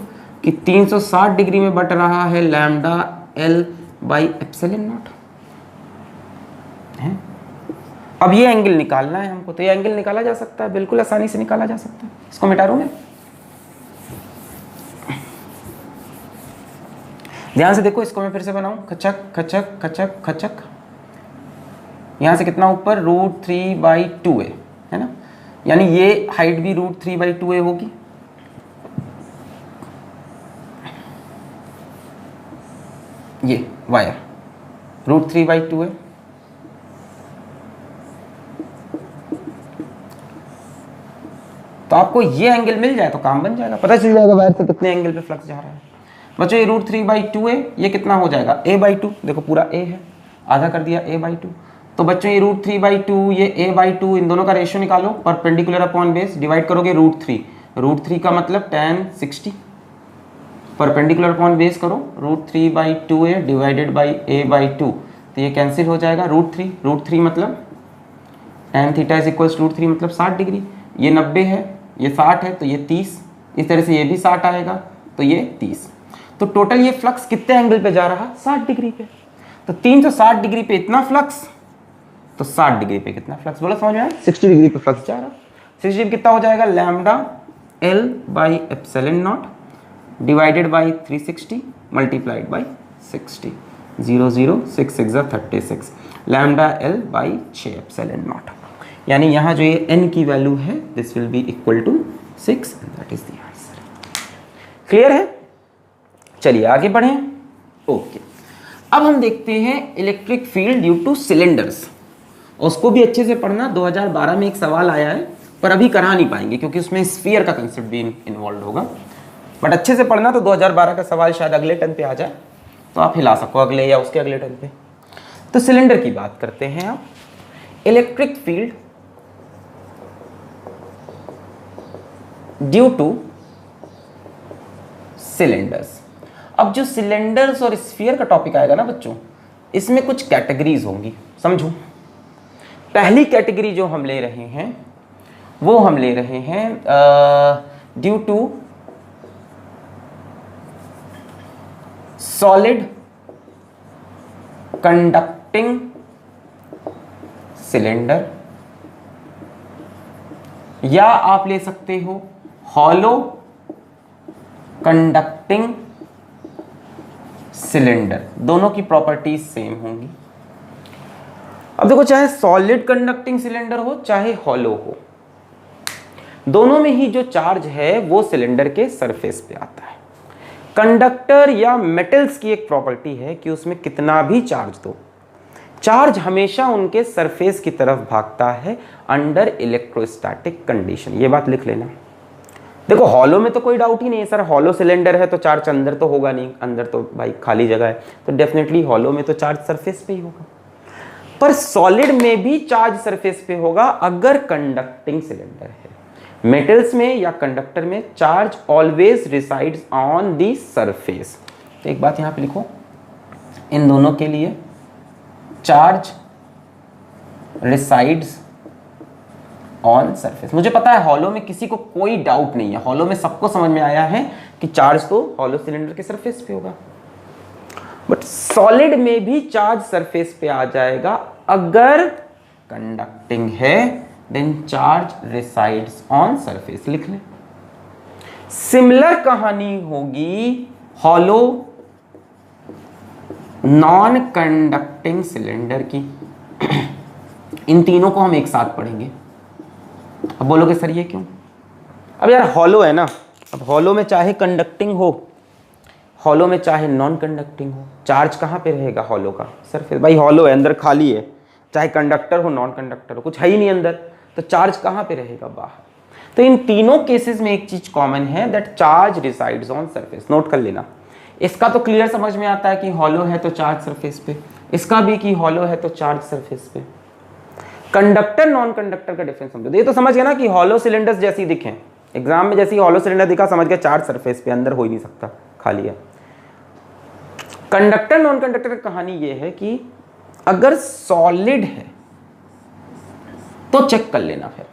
कि 360 डिग्री में बट रहा है lambda L by epsilon not है। अब ये एंगल निकालना है हमको, तो ये एंगल निकाला जा सकता है, बिल्कुल आसानी से निकाला जा सकता है। इसको मिटा दूंगा, ध्यान से देखो, इसको मैं फिर से बनाऊं, खचक खचक खचक खचक, यहां से कितना ऊपर, √3/2a है ना, यानी ये हाइट भी √3/2a होगी। ये वायर √3/2a, तो आपको ये एंगल मिल जाए तो काम बन जाएगा, पता चल जाएगा वायर से कितने एंगल पे फ्लक्स जा रहा है। बच्चों ये √3/2a, ये कितना हो जाएगा a/2, देखो पूरा a है, आधा कर दिया a/2, तो बच्चों ये √3/2, ये a/2, इन दोनों का रेशियो निकालो, परपेंडिकुलर अपॉन बेस, डिवाइड करोगे √3 का मतलब tan 60, परपेंडिकुलर अपॉन बेस करो, √3/2a डिवाइडेड बाई a/2, तो ये कैंसिल हो जाएगा, √3 मतलब tan थीटा इज इक्वल्स √3 मतलब 60 डिग्री, ये 90 है, ये 60 है, तो ये 30, इस तरह से ये भी 60 आएगा, तो ये 30, तो टोटल ये फ्लक्स कितने एंगल पे जा रहा, 60 डिग्री पे। तो 360 डिग्री पे इतना फ्लक्स, तो 60 डिग्री पे कितना फ्लक्स, बोला समझ में आया, 60 डिग्री पे फ्लक्स जा रहा। 60 डिग्री कितना हो जाएगा, lambda L by epsilon naught divided by 360 multiplied by 60, 006 36, lambda L by 6 epsilon naught, यानी यहाँ जो ये n की वैल्यू है this will be equal to 6, that is the answer. Clear है, चलिए आगे बढ़ें। ओके, अब हम देखते हैं electric field due to cylinders, उसको भी अच्छे से पढ़ना, 2012 में एक सवाल आया है, पर अभी करा नहीं पाएंगे क्योंकि उसमें स्फीयर का कंसेप्ट भी इन्वॉल्व होगा, बट अच्छे से पढ़ना, तो 2012 का सवाल शायद अगले टर्न पे आ जाए, तो आप हिला सको अगले या उसके अगले टर्न पे। तो सिलेंडर की बात करते हैं आप, electric field due to cylinders. अब जो सिलेंडर्स और स्फीयर का टॉपिक आएगा ना बच्चों, इसमें कुछ कैटेगरीज होंगी, समझो। पहली कैटेगरी जो हम ले रहे हैं वो हम ले रहे हैं due to solid conducting cylinder, या आप ले सकते हो हॉलो कंडक्टिंग सिलेंडर। दोनों की प्रॉपर्टीज सेम होंगी। अब देखो, चाहे सॉलिड कंडक्टिंग सिलेंडर हो चाहे हॉलो हो, दोनों में ही जो चार्ज है वो सिलेंडर के सरफेस पे आता है। कंडक्टर या मेटल्स की एक प्रॉपर्टी है कि उसमें कितना भी चार्ज दो, चार्ज हमेशा उनके सरफेस की तरफ भागता है अंडर इलेक्ट्रोस्टैटिक कंडीशन। ये बात लिख लेना। देखो, हॉलो में तो कोई डाउट ही नहीं है सर, हॉलो सिलेंडर है तो चार्ज अंदर तो होगा नहीं, अंदर तो भाई खाली जगह है, तो डेफिनेटली हॉलो में तो चार्ज सरफेस पे ही होगा। पर सॉलिड में भी चार्ज सरफेस पे होगा अगर कंडक्टिंग सिलेंडर है। मेटल्स में या कंडक्टर में charge always resides on the surface. तो एक बात यहां पे लिखो, इन दोनों के लिए चार्ज रिसाइड्स ऑन सरफेस। मुझे पता है हॉलो में किसी को कोई डाउट नहीं है, हॉलो में सबको समझ में आया है कि चार्ज तो हॉलो सिलेंडर के सरफेस पे होगा। बट सॉलिड में भी चार्ज सरफेस पे आ जाएगा अगर कंडक्टिंग है, then charge resides on surface. लिख ले। सिमिलर कहानी होगी हॉलो नॉन कंडक्टिंग सिलेंडर की। इन तीनों को हम एक साथ पढ़ेंगे। अब बोलोगे सर ये क्यों? अब यार हॉलो है ना, अब हॉलो में चाहे कंडक्टिंग हो, हॉलो में चाहे नॉन कंडक्टिंग हो, चार्ज कहाँ पे रहेगा हॉलो का? सरफेस। भाई हॉलो है, अंदर खाली है, चाहे कंडक्टर हो नॉन कंडक्टर हो, कुछ है ही नहीं अंदर, तो चार्ज कहाँ पे रहेगा? बाहर। तो इन तीनों केसेस में एक चीज कॉमन है, that charge resides on surface. Note कर लेना। इसका तो क्लियर समझ में आता है कि हॉलो है तो चार्ज सरफेस पे, इसका भी कि हॉलो है तो चार्ज सरफेस पे। कंडक्टर नॉन कंडक्टर का डिफरेंस समझो। ये तो समझ गया ना कि हॉलो सिलेंडर्स जैसी दिखें, एग्जाम में जैसी हॉलो सिलेंडर दिखा समझ गया चार्ज सरफेस पे, अंदर हो ही नहीं सकता, खाली है। कंडक्टर नॉन कंडक्टर की कहानी ये है कि अगर सॉलिड है तो चेक कर लेना, फिर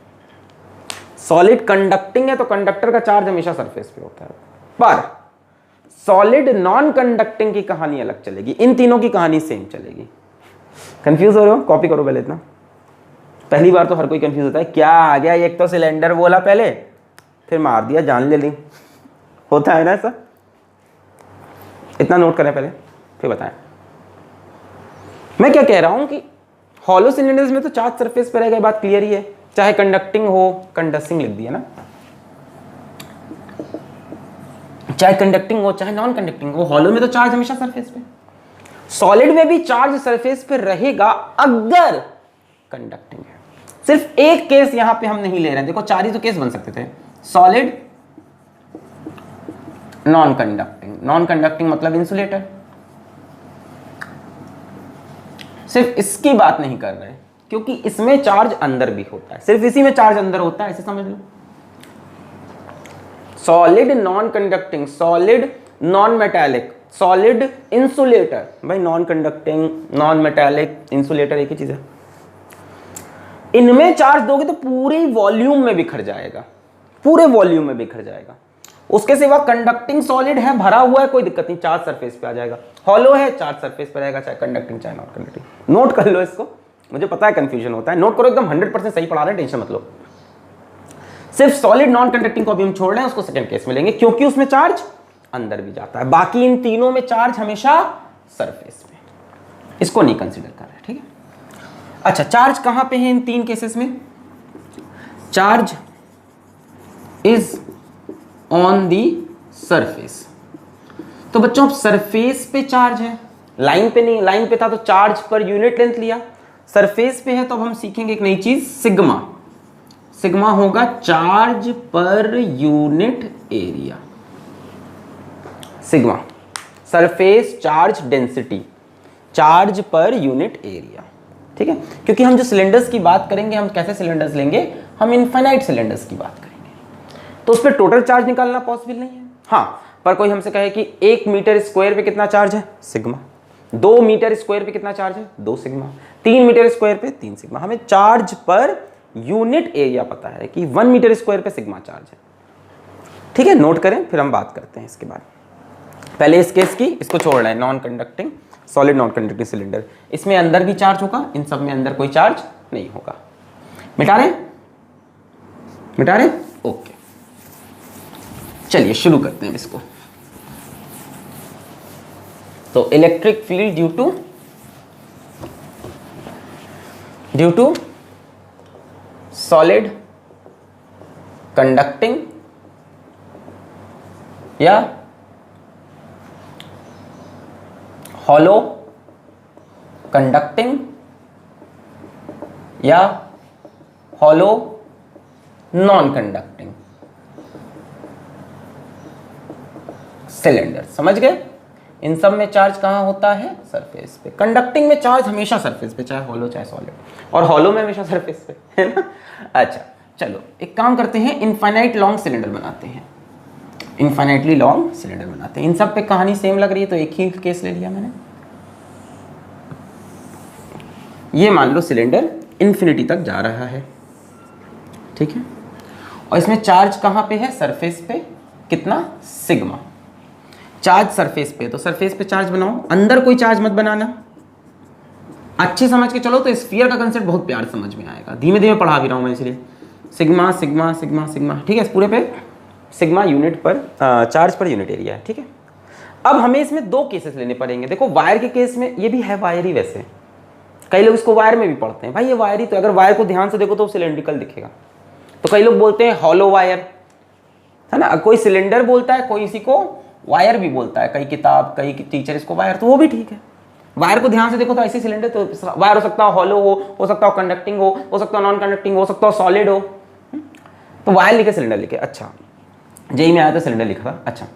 सॉलिड कंडक्टिंग है तो कंडक्टर का चार्ज हमेशा सरफेस पे होता है, पर सॉलिड नॉन कंडक्टिंग की कहानी अलग चलेगी। इन तीनों की कहानी सेम चलेगी। कंफ्यूज हो रहे हो? कॉपी करो पहले इतना। पहली बार तो हर कोई कंफ्यूज होता है, क्या आ गया, एक तो सिलेंडर बोला पहले, फिर मार दिया, जान ले ली। होता है ना ऐसा? इतना नोट करें पहले फिर बताएं। मैं क्या कह रहा हूं कि हॉलो सिलेंडर्स में तो चार्ज सरफेस पर रहेगा, बात क्लियर ही है। चाहे कंडक्टिंग हो, कंडक्टिंग लिख दिया ना, चाहे कंडक्टिंग हो चाहे नॉन कंडक्टिंग हो, हॉलो में तो चार्ज हमेशा सरफेस पे। सॉलिड में भी चार्ज सरफेस पे रहेगा अगर कंडक्टिंग है। सिर्फ एक केस यहां पे हम नहीं ले रहे हैं, देखो चार ही तो केस बन सकते थे, solid non conducting. Non conducting मतलब इंसुलेटर। सिर्फ इसकी बात नहीं कर रहे क्योंकि इसमें चार्ज अंदर भी होता है, सिर्फ इसी में चार्ज अंदर होता है, ऐसे समझ लो। Solid non conducting, solid non metallic, solid insulator. भाई non conducting, non metallic, insulator एक ही चीज है। इनमें चार्ज दोगे तो पूरे वॉल्यूम में बिखर जाएगा, पूरे वॉल्यूम में बिखर जाएगा। उसके सिवा कंडक्टिंग सॉलिड है, भरा हुआ है, कोई दिक्कत नहीं, चार्ज सरफेस पे आ जाएगा। हॉलो है, चार्ज सरफेस पे रहेगा, चाहे कंडक्टिंग चाहे नॉन कंडक्टिंग। नोट कर लो इसको, मुझे पता है कंफ्यूजन होता है, नोट करो, एकदम 100% सही पढ़ा रहे हैं, टेंशन मत लो। सिर्फ सॉलिड नॉन कंडक्टिंग को अभी हम छोड़ रहे हैं, उसको सेकंड केस में लेंगे क्योंकि उसमें चार्ज अंदर भी जाता है। बाकी इन तीनों में चार्ज हमेशा सरफेस पे, इसको नहीं कंसीडर कर रहे, ठीक है। अच्छा, चार्ज कहां पे है इन तीन केसेस में? Charge is on the surface. तो बच्चों अब सरफेस पे चार्ज है, लाइन पे नहीं, लाइन पे था तो चार्ज पर यूनिट लेंथ लिया, सरफेस पे है तो अब हम सीखेंगे एक नई चीज, सिग्मा। सिग्मा होगा charge per unit area. Sigma surface charge density, charge per unit area, ठीक है। क्योंकि हम जो सिलेंडर्स की बात करेंगे, हम कैसे सिलेंडर्स लेंगे, हम इनफाइनाइट सिलेंडर्स की बात करेंगे, तो उस पर टोटल चार्ज निकालना पॉसिबल नहीं है। हाँ, पर कोई हमसे कहे कि 1 मीटर स्क्वायर पे कितना चार्ज है, सिग्मा। 2 मीटर स्क्वायर पे कितना चार्ज है, 2 सिग्मा। 3 मीटर स्क्वायर पे 3 सिग्मा। हमें चार्ज पर यूनिट एरिया पता है कि 1 मीटर स्क्वायर पे सिग्मा चार्ज है, ठीक है। नोट करें, फिर हम बात करते हैं इसके बाद। पहले इस केस की, इसको छोड़ रहे हैं, non conducting solid non conducting cylinder. इसमें अंदर भी चार्ज होगा, इन सब में अंदर कोई चार्ज नहीं होगा। मिटा रहे ओके, चलिए शुरू करते हैं इसको। तो electric field due to solid conducting या हॉलो कंडक्टिंग या हॉलो नॉन कंडक्टिंग सिलेंडर। समझ गए? इन सब में चार्ज कहाँ होता है? सरफेस पे। कंडक्टिंग में चार्ज हमेशा सरफेस पे, चाहे हॉलो चाहे सॉलिड, और हॉलो में हमेशा सरफेस पे, है ना। अच्छा चलो एक काम करते हैं, इनफाइनाइट लॉन्ग सिलेंडर बनाते हैं। इनफाइनाइटली लॉन्ग सिलेंडर बनाते हैं। इन सब पे कहानी सेम लग रही है तो एक ही केस ले लिया मैंने। ये मान लो सिलेंडर इन्फिनिटी तक जा रहा है, ठीक है, और इसमें चार्ज कहाँ पे है? सरफेस पे। कितना? सिग्मा। चार्ज सरफेस पे, तो सरफेस पे चार्ज बनाओ, अंदर कोई चार्ज मत बनाना। अच्छी समझ के चलो तो स्फीयर का कंसेप्ट बहुत प्यार समझ में आएगा। धीमे धीमे पढ़ा भी रहा हूं मैं इसलिए। सिग्मा सिग्मा सिग्मा सिग्मा, ठीक है, इस पूरे पे सिग्मा यूनिट पर चार्ज पर यूनिट एरिया है, ठीक है। अब हमें इसमें दो केसेस लेने पड़ेंगे। देखो वायर के केस में, ये भी है वायर ही वैसे, कई लोग इसको वायर में भी पढ़ते हैं। भाई ये वायर ही तो, अगर वायर को ध्यान से देखो तो सिलेंड्रिकल दिखेगा। तो कई लोग बोलते हैं हॉलो वायर, है ना, कोई सिलेंडर बोलता है, कोई इसी को वायर भी बोलता है, कई किताब कई टीचर इसको वायर, तो वो भी ठीक है। वायर को ध्यान से देखो तो ऐसे सिलेंडर, तो वायर हो सकता है हॉलो हो सकता है कंडक्टिंग हो सकता है नॉन कंडक्टिंग हो सकता है सॉलिड हो। तो वायर लिखे सिलेंडर लिखे। अच्छा जेई में आया तो सिलेंडर लिखा था। अच्छा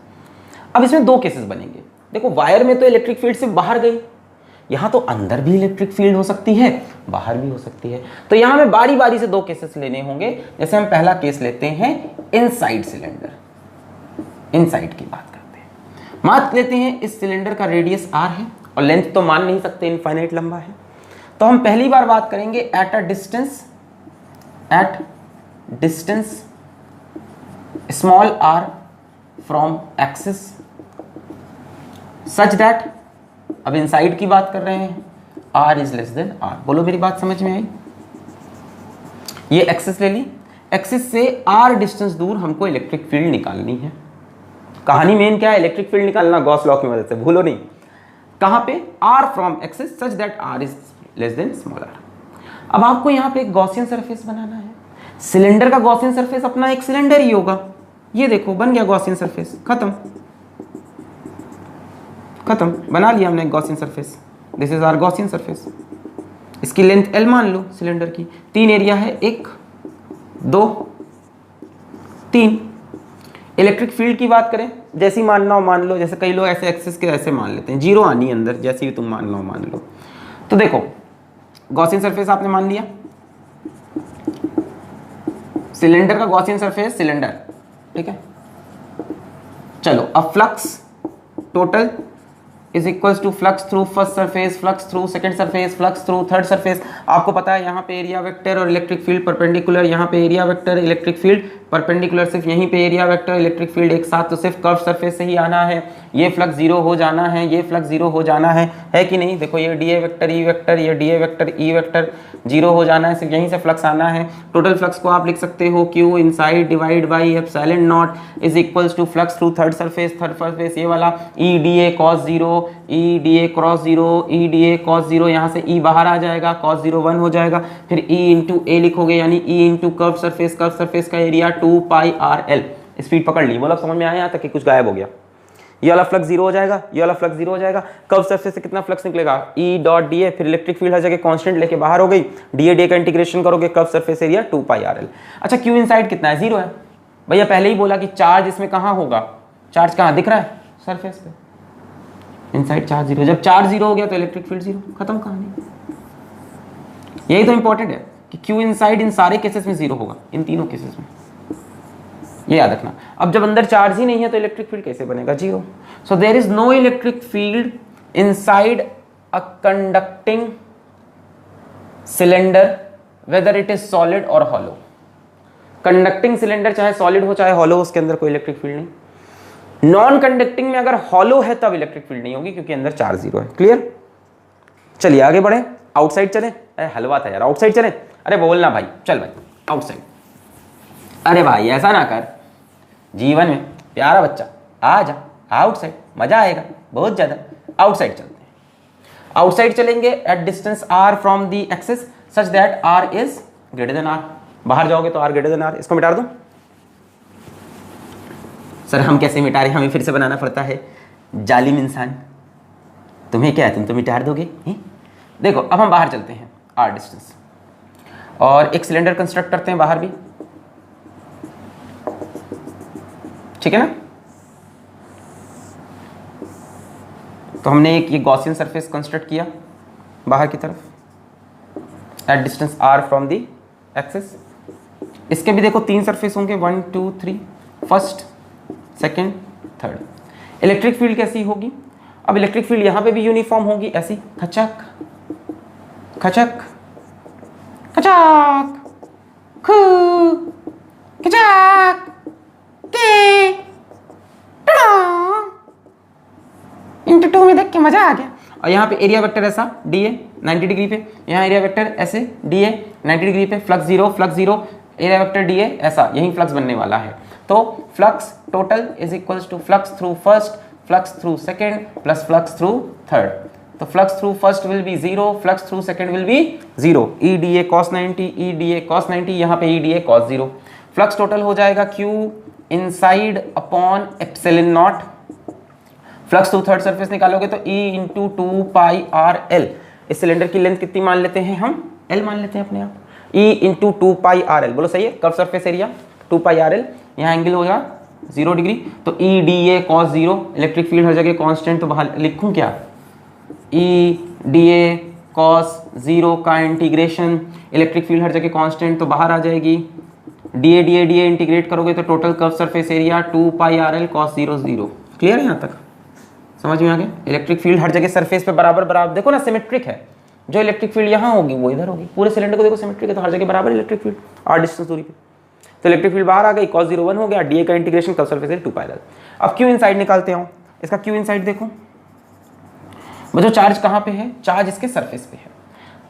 अब इसमें दो केसेस बनेंगे। देखो वायर में तो इलेक्ट्रिक फील्ड सिर्फ बाहर गई, यहां तो अंदर भी इलेक्ट्रिक फील्ड हो सकती है, बाहर भी हो सकती है। तो यहां हमें बारी बारी से दो केसेस लेने होंगे। जैसे हम पहला केस लेते हैं इनसाइड सिलेंडर, इनसाइड की बात करते हैं। मान लेते हैं इस सिलेंडर का रेडियस r है और लेंथ तो मान नहीं सकते, इनफाइनाइट लंबा है। तो हम पहली बार बात करेंगे at distance small r from axis such that, अब इनसाइड की बात कर रहे हैं, r is less then r। बोलो मेरी बात समझ में आई? ये एक्सिस ले ली, एक्सिस से r डिस्टेंस दूर हमको इलेक्ट्रिक फील्ड निकालनी है। कहानी मेन क्या है? इलेक्ट्रिक फील्ड निकालना गॉस लॉ की मदद से, भूलो नहीं। कहां पे? r from axis such that r is less then small r। अब आपको यहां पे एक गॉसियन सरफेस बनाना है। सिलेंडर का गॉसियन सरफेस अपना एक सिलेंडर ही होगा। ये देखो बन गया गॉसियन सरफेस, खत्म, बना लिया हमने Gaussian surface. This is our Gaussian surface. इसकी लेंथ L मान लो सिलेंडर की, 3 एरिया है, 1 2 3। इलेक्ट्रिक फील्ड की बात करें, जैसी मानना हो मान लो, जैसे कई लोग ऐसे एक्सिस के ऐसे मान लेते हैं, जीरो आनी अंदर, जैसी भी तुम मान लो। तो देखो गॉसियन सरफेस आपने मान लिया, सिलेंडर का गॉसियन सरफेस सिलेंडर, ठीक है। चलो अब flux total is equals to flux through first surface, flux through second surface, flux through third surface. आपको पता है यहाँ पे एरिया वेक्टर और इलेक्ट्रिक फील्ड परपेंडिकुलर, यहाँ पे area vector electric field perpendicular, सिर्फ यहीं पे एरिया वेक्टर इलेक्ट्रिक फील्ड एक साथ, तो सिर्फ कर्व सरफेस से ही आना है। ये फ्लक्स जीरो हो जाना है, ये फ्लक्स जीरो हो जाना है कि नहीं? देखो ये d A vector E vector, ये d A vector E vector zero हो जाना है, सिर्फ यहीं से फ्लक्स आना है। टोटल फ्लक्स को आप लिख सकते हो Q inside divide by epsilon naught is equals to flux through third surface ये वाला E d A cos zero, E d A cross zero, E d A cos zero, यहाँ से ई बाहर आ जाएगा, कॉस जीरो 1 हो जाएगा, फिर ई इंटू ए लिखोगे यानी ई इंटू कर्व सरफेस का area 2 pi r L. Speed पकड़ ली, बोला समझ में आया? यहाँ तक कि कुछ गायब हो गया। ये वाला फ्लक्स जीरो हो जाएगा, ये वाला फ्लक्स जीरो हो जाएगा। कर्व सरफेस से कितना फ्लक्स निकलेगा? ई डॉट डी ए, फिर इलेक्ट्रिक फील्ड हर जगह कांस्टेंट लेके बाहर हो गई, डी ए का इंटीग्रेशन करोगे, curve surface area 2 pi r L. अच्छा क्यू इनसाइड कितना है? जीरो है। भैया पहले ही बोला कि चार्ज इसमें कहाँ होगा? चार्ज कहाँ दिख रहा है? सरफेस पे। इनसाइड चार्ज जीरो, जब चार्ज जीरो हो गया तो इलेक्ट्रिक फील्ड जीरो, खत्म कहानी। यही तो इंपॉर्टेंट है कि क्यू इनसाइड इन सारे केसेस में जीरो होगा, इन तीनों केसेस में, ये याद रखना। अब जब अंदर चार्ज ही नहीं है तो इलेक्ट्रिक फील्ड कैसे बनेगा? Zero. So there is no electric field inside a conducting cylinder whether it is solid और हॉलो। कंडक्टिंग सिलेंडर चाहे सॉलिड हो चाहे हॉलो, उसके अंदर कोई इलेक्ट्रिक फील्ड नहीं। नॉन कंडक्टिंग में अगर हॉलो है तब इलेक्ट्रिक फील्ड नहीं होगी क्योंकि अंदर चार्ज जीरो है। क्लियर? चलिए आगे बढ़े, आउटसाइड चले, अरे हलवा था यार, आउटसाइड चले। अरे बोलना भाई, चल भाई आउटसाइड। अरे भाई ऐसा ना कर, जीवन में प्यारा बच्चा, आ जा आउटसाइड, मजा आएगा बहुत ज्यादा। आउटसाइड चलते हैं, आउटसाइड चलेंगे at distance r from the axis such that r is greater than r। बाहर जाओगे तो r ग्रेटर देन r। इसको मिटा दूं? सर हम कैसे मिटा रहे हैं, हमें फिर से बनाना पड़ता है। जालिम इंसान, तुम्हें क्या है, तुम तो मिटा दोगे। देखो अब हम बाहर चलते हैं r डिस्टेंस, और एक सिलेंडर कंस्ट्रक्ट करते हैं बाहर भी, ठीक है ना। तो हमने एक ये गॉसियन सरफेस कंस्ट्रक्ट किया बाहर की तरफ at distance r from the axis. इसके भी देखो 3 सरफेस होंगे, 1 2 3, first second third. Electric field कैसी होगी? अब इलेक्ट्रिक फील्ड यहां पे भी यूनिफॉर्म होगी, ऐसी खचक खचक खचक खू खचक के इंटू 2 में देख के मजा आ गया। और यहाँ पे एरिया वेक्टर ऐसा डी ए 90 डिग्री पे, यहाँ एरिया वेक्टर ऐसे डी ए 90 डिग्री पे, flux zero area vector d A ऐसा, यही फ्लक्स बनने वाला है। तो flux total is equals to flux through first, flux through second plus flux through third. तो flux through first will be 0, flux through second will be 0। E d A cos 90, E d A cos 90, यहाँ पे ई d A cos 0। Flux total हो जाएगा Q inside upon epsilon not. Flux through third surface निकालोगे तो E into 2 pi r L. इस cylinder की length कितनी मान लेते हैं हम? L मान लेते हैं अपने आप। E into 2 pi r l, बोलो सही है। Curve surface area 2 pi r l, यहाँ एंगल होगा 0 डिग्री। तो E d A cos 0, electric field हर जगह कांस्टेंट, तो बाहर लिखूं क्या? E डी ए कॉस 0 का इंटीग्रेशन, इलेक्ट्रिक फील्ड हर जगह कांस्टेंट, तो बाहर आ जाएगी। डी ए इंटीग्रेट करोगे तो total curve surface area 2 pi r L cos 0 0। Clear है यहाँ तक? समझ में आ गया? इलेक्ट्रिक फील्ड हर जगह सरफेस पे बराबर बराबर, देखो ना सिमेट्रिक है। जो इलेक्ट्रिक फील्ड यहाँ होगी वो इधर होगी। पूरे सिलेंडर को देखो सिमेट्रिक है, तो हर जगह बराबर इलेक्ट्रिक फील्ड r डिस्टेंस दूरी पे। तो इलेक्ट्रिक फील्ड बाहर आ गई, cos 0 1 हो गया, डीए का integration curve surface area 2 pi r L. अब Q इनसाइड निकालते हो। इसका Q इनसाइड देखो, बच्चों चार्ज कहाँ पे है? चार्ज इसके सरफेस पे है।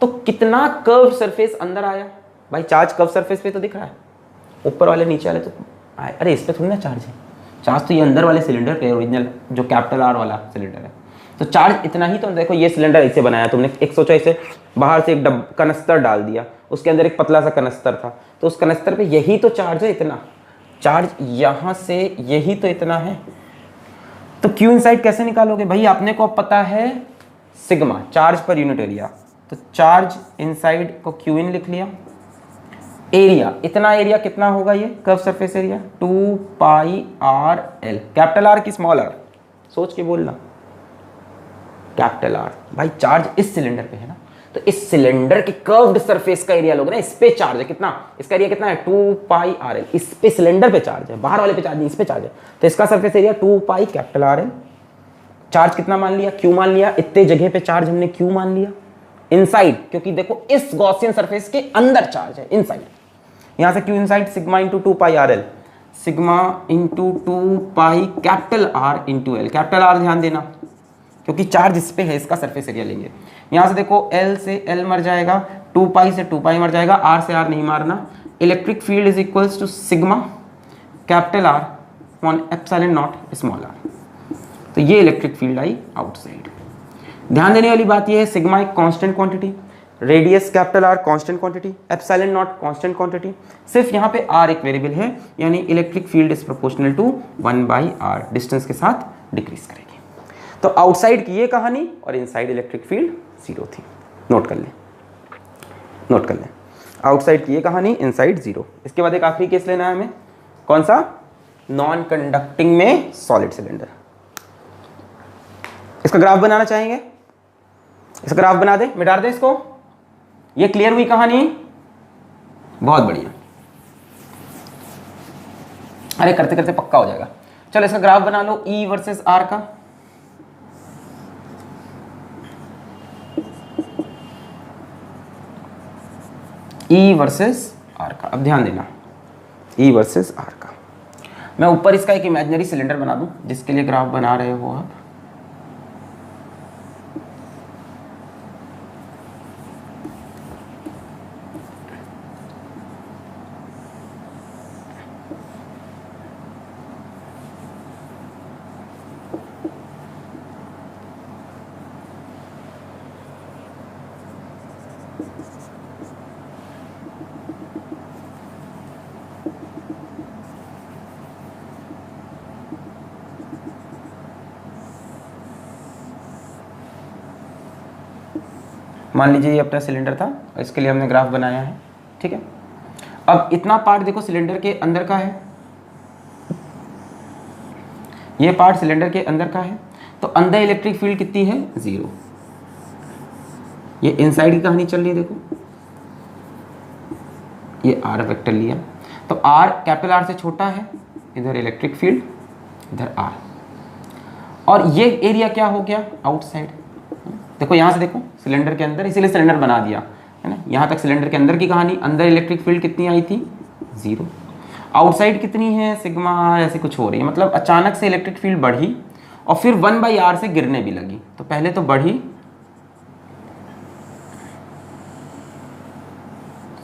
तो कितना कर्व सरफेस अंदर आया? भाई चार्ज कर्व सरफेस पे तो दिख रहा है, ऊपर वाले नीचे वाले तो अरे इस पे थोड़ी ना चार्ज है। चार्ज तो ये अंदर वाले सिलेंडर पे ओरिजिनल, जो कैपिटल R वाला सिलेंडर है। तो चार्ज इतना ही तो। देखो ये सिलेंडर ऐसे बनाया तुमने, एक सोचा इसे बाहर से एक कनस्तर डाल दिया, उसके अंदर एक पतला सा कनस्तर था, तो उस कनस्तर पे यही तो चार्ज है, इतना चार्ज यहाँ से यही तो इतना है। तो Q इनसाइड कैसे निकालोगे भाई? आपने को अब पता है sigma, charge per unit area. तो चार्ज इनसाइड को Q इन लिख लिया। एरिया, इतना एरिया कितना होगा? ये curve surface area 2 pi r L. Capital R की स्मॉल r? सोच के बोलना। Capital R। भाई चार्ज इस सिलेंडर पे है ना, तो इस सिलेंडर के कर्व्ड सरफेस का एरिया लोगे ना, इस पे चार्ज है कितना? इसका एरिया कितना है? 2 पाई आर एल। इस पे सिलेंडर पे चार्ज है, बाहर वाले पे चार्ज नहीं, इस पे चार्ज है। तो इसका surface area 2 pi capital R L. Charge कितना मान लिया? Q मान लिया। इतने जगह पे चार्ज हमने Q मान लिया इनसाइड, क्योंकि देखो इस गॉसियन सरफेस के अंदर चार्ज है इनसाइड। यहां से Q inside sigma into 2 pi r l, sigma into 2 pi capital R into l. Capital R ध्यान देना, क्योंकि चार्ज इस पे है, इसका सरफेस एरिया लेंगे। यहां से देखो L से L मर जाएगा, 2 पाई से 2 पाई मर जाएगा, R से R नहीं मारना। Electric field is equals to sigma capital R on epsilon naught small r। तो ये इलेक्ट्रिक फील्ड आई आउटसाइड। ध्यान देने वाली बात ये है, सिग्मा एक constant quantity, radius capital R constant quantity, epsilon naught constant quantity. सिर्फ यहाँ पे R एक वेरिएबल है, यानी electric field is proportional to 1/r, distance के साथ डिक्रीज करेगी। तो आउटसाइड की ये कहानी, और इनसाइड इलेक्ट्रिक फील्ड 0 थी। नोट कर लें। आउटसाइड की ये कहानी, इनसाइड 0। इसके बाद एक आखिरी केस लेना है हमें, कौन सा? नॉन कंडक्टिंग में सॉलिड सिलेंडर। इसका ग्राफ बनाना चाहेंगे? इसका ग्राफ बना दे, मिटा दे इसको। ये क्लियर हुई कहानी? बहुत बढ़िया। अरे करते करते पक्का हो जाएगा। चलो इसका ग्राफ बना लो, E वर्सेस R का। E वर्सेस R का। अब ध्यान देना, E वर्सेस R का। मैं ऊपर इसका एक इमेजिनरी सिलेंडर बना दूं, जिसके लिए ग्राफ बना रहे हो आप। मान लीजिए ये अपना सिलेंडर था, इसके लिए हमने ग्राफ बनाया है, ठीक है। अब इतना पार्ट देखो सिलेंडर के अंदर का है, ये पार्ट सिलेंडर के अंदर का है, तो अंदर इलेक्ट्रिक फील्ड कितनी है, 0। ये इनसाइड की कहानी चल रही है, देखो ये आर वेक्टर लिया, तो आर कैपिटल आर से छोटा है, इधर इलेक्ट्रिक फील्ड, इधर आर, और ये एरिया क्या हो गया, आउटसाइड। देखो यहां से देखो सिलेंडर के अंदर, इसीलिए सिलेंडर बना दिया है ना, यहां तक सिलेंडर के अंदर की कहानी, अंदर इलेक्ट्रिक फील्ड कितनी आई थी, 0। आउटसाइड कितनी है, सिग्मा ऐसे कुछ हो रही है, मतलब अचानक से इलेक्ट्रिक फील्ड बढ़ी और फिर 1/r से गिरने भी लगी। तो पहले तो बढ़ी,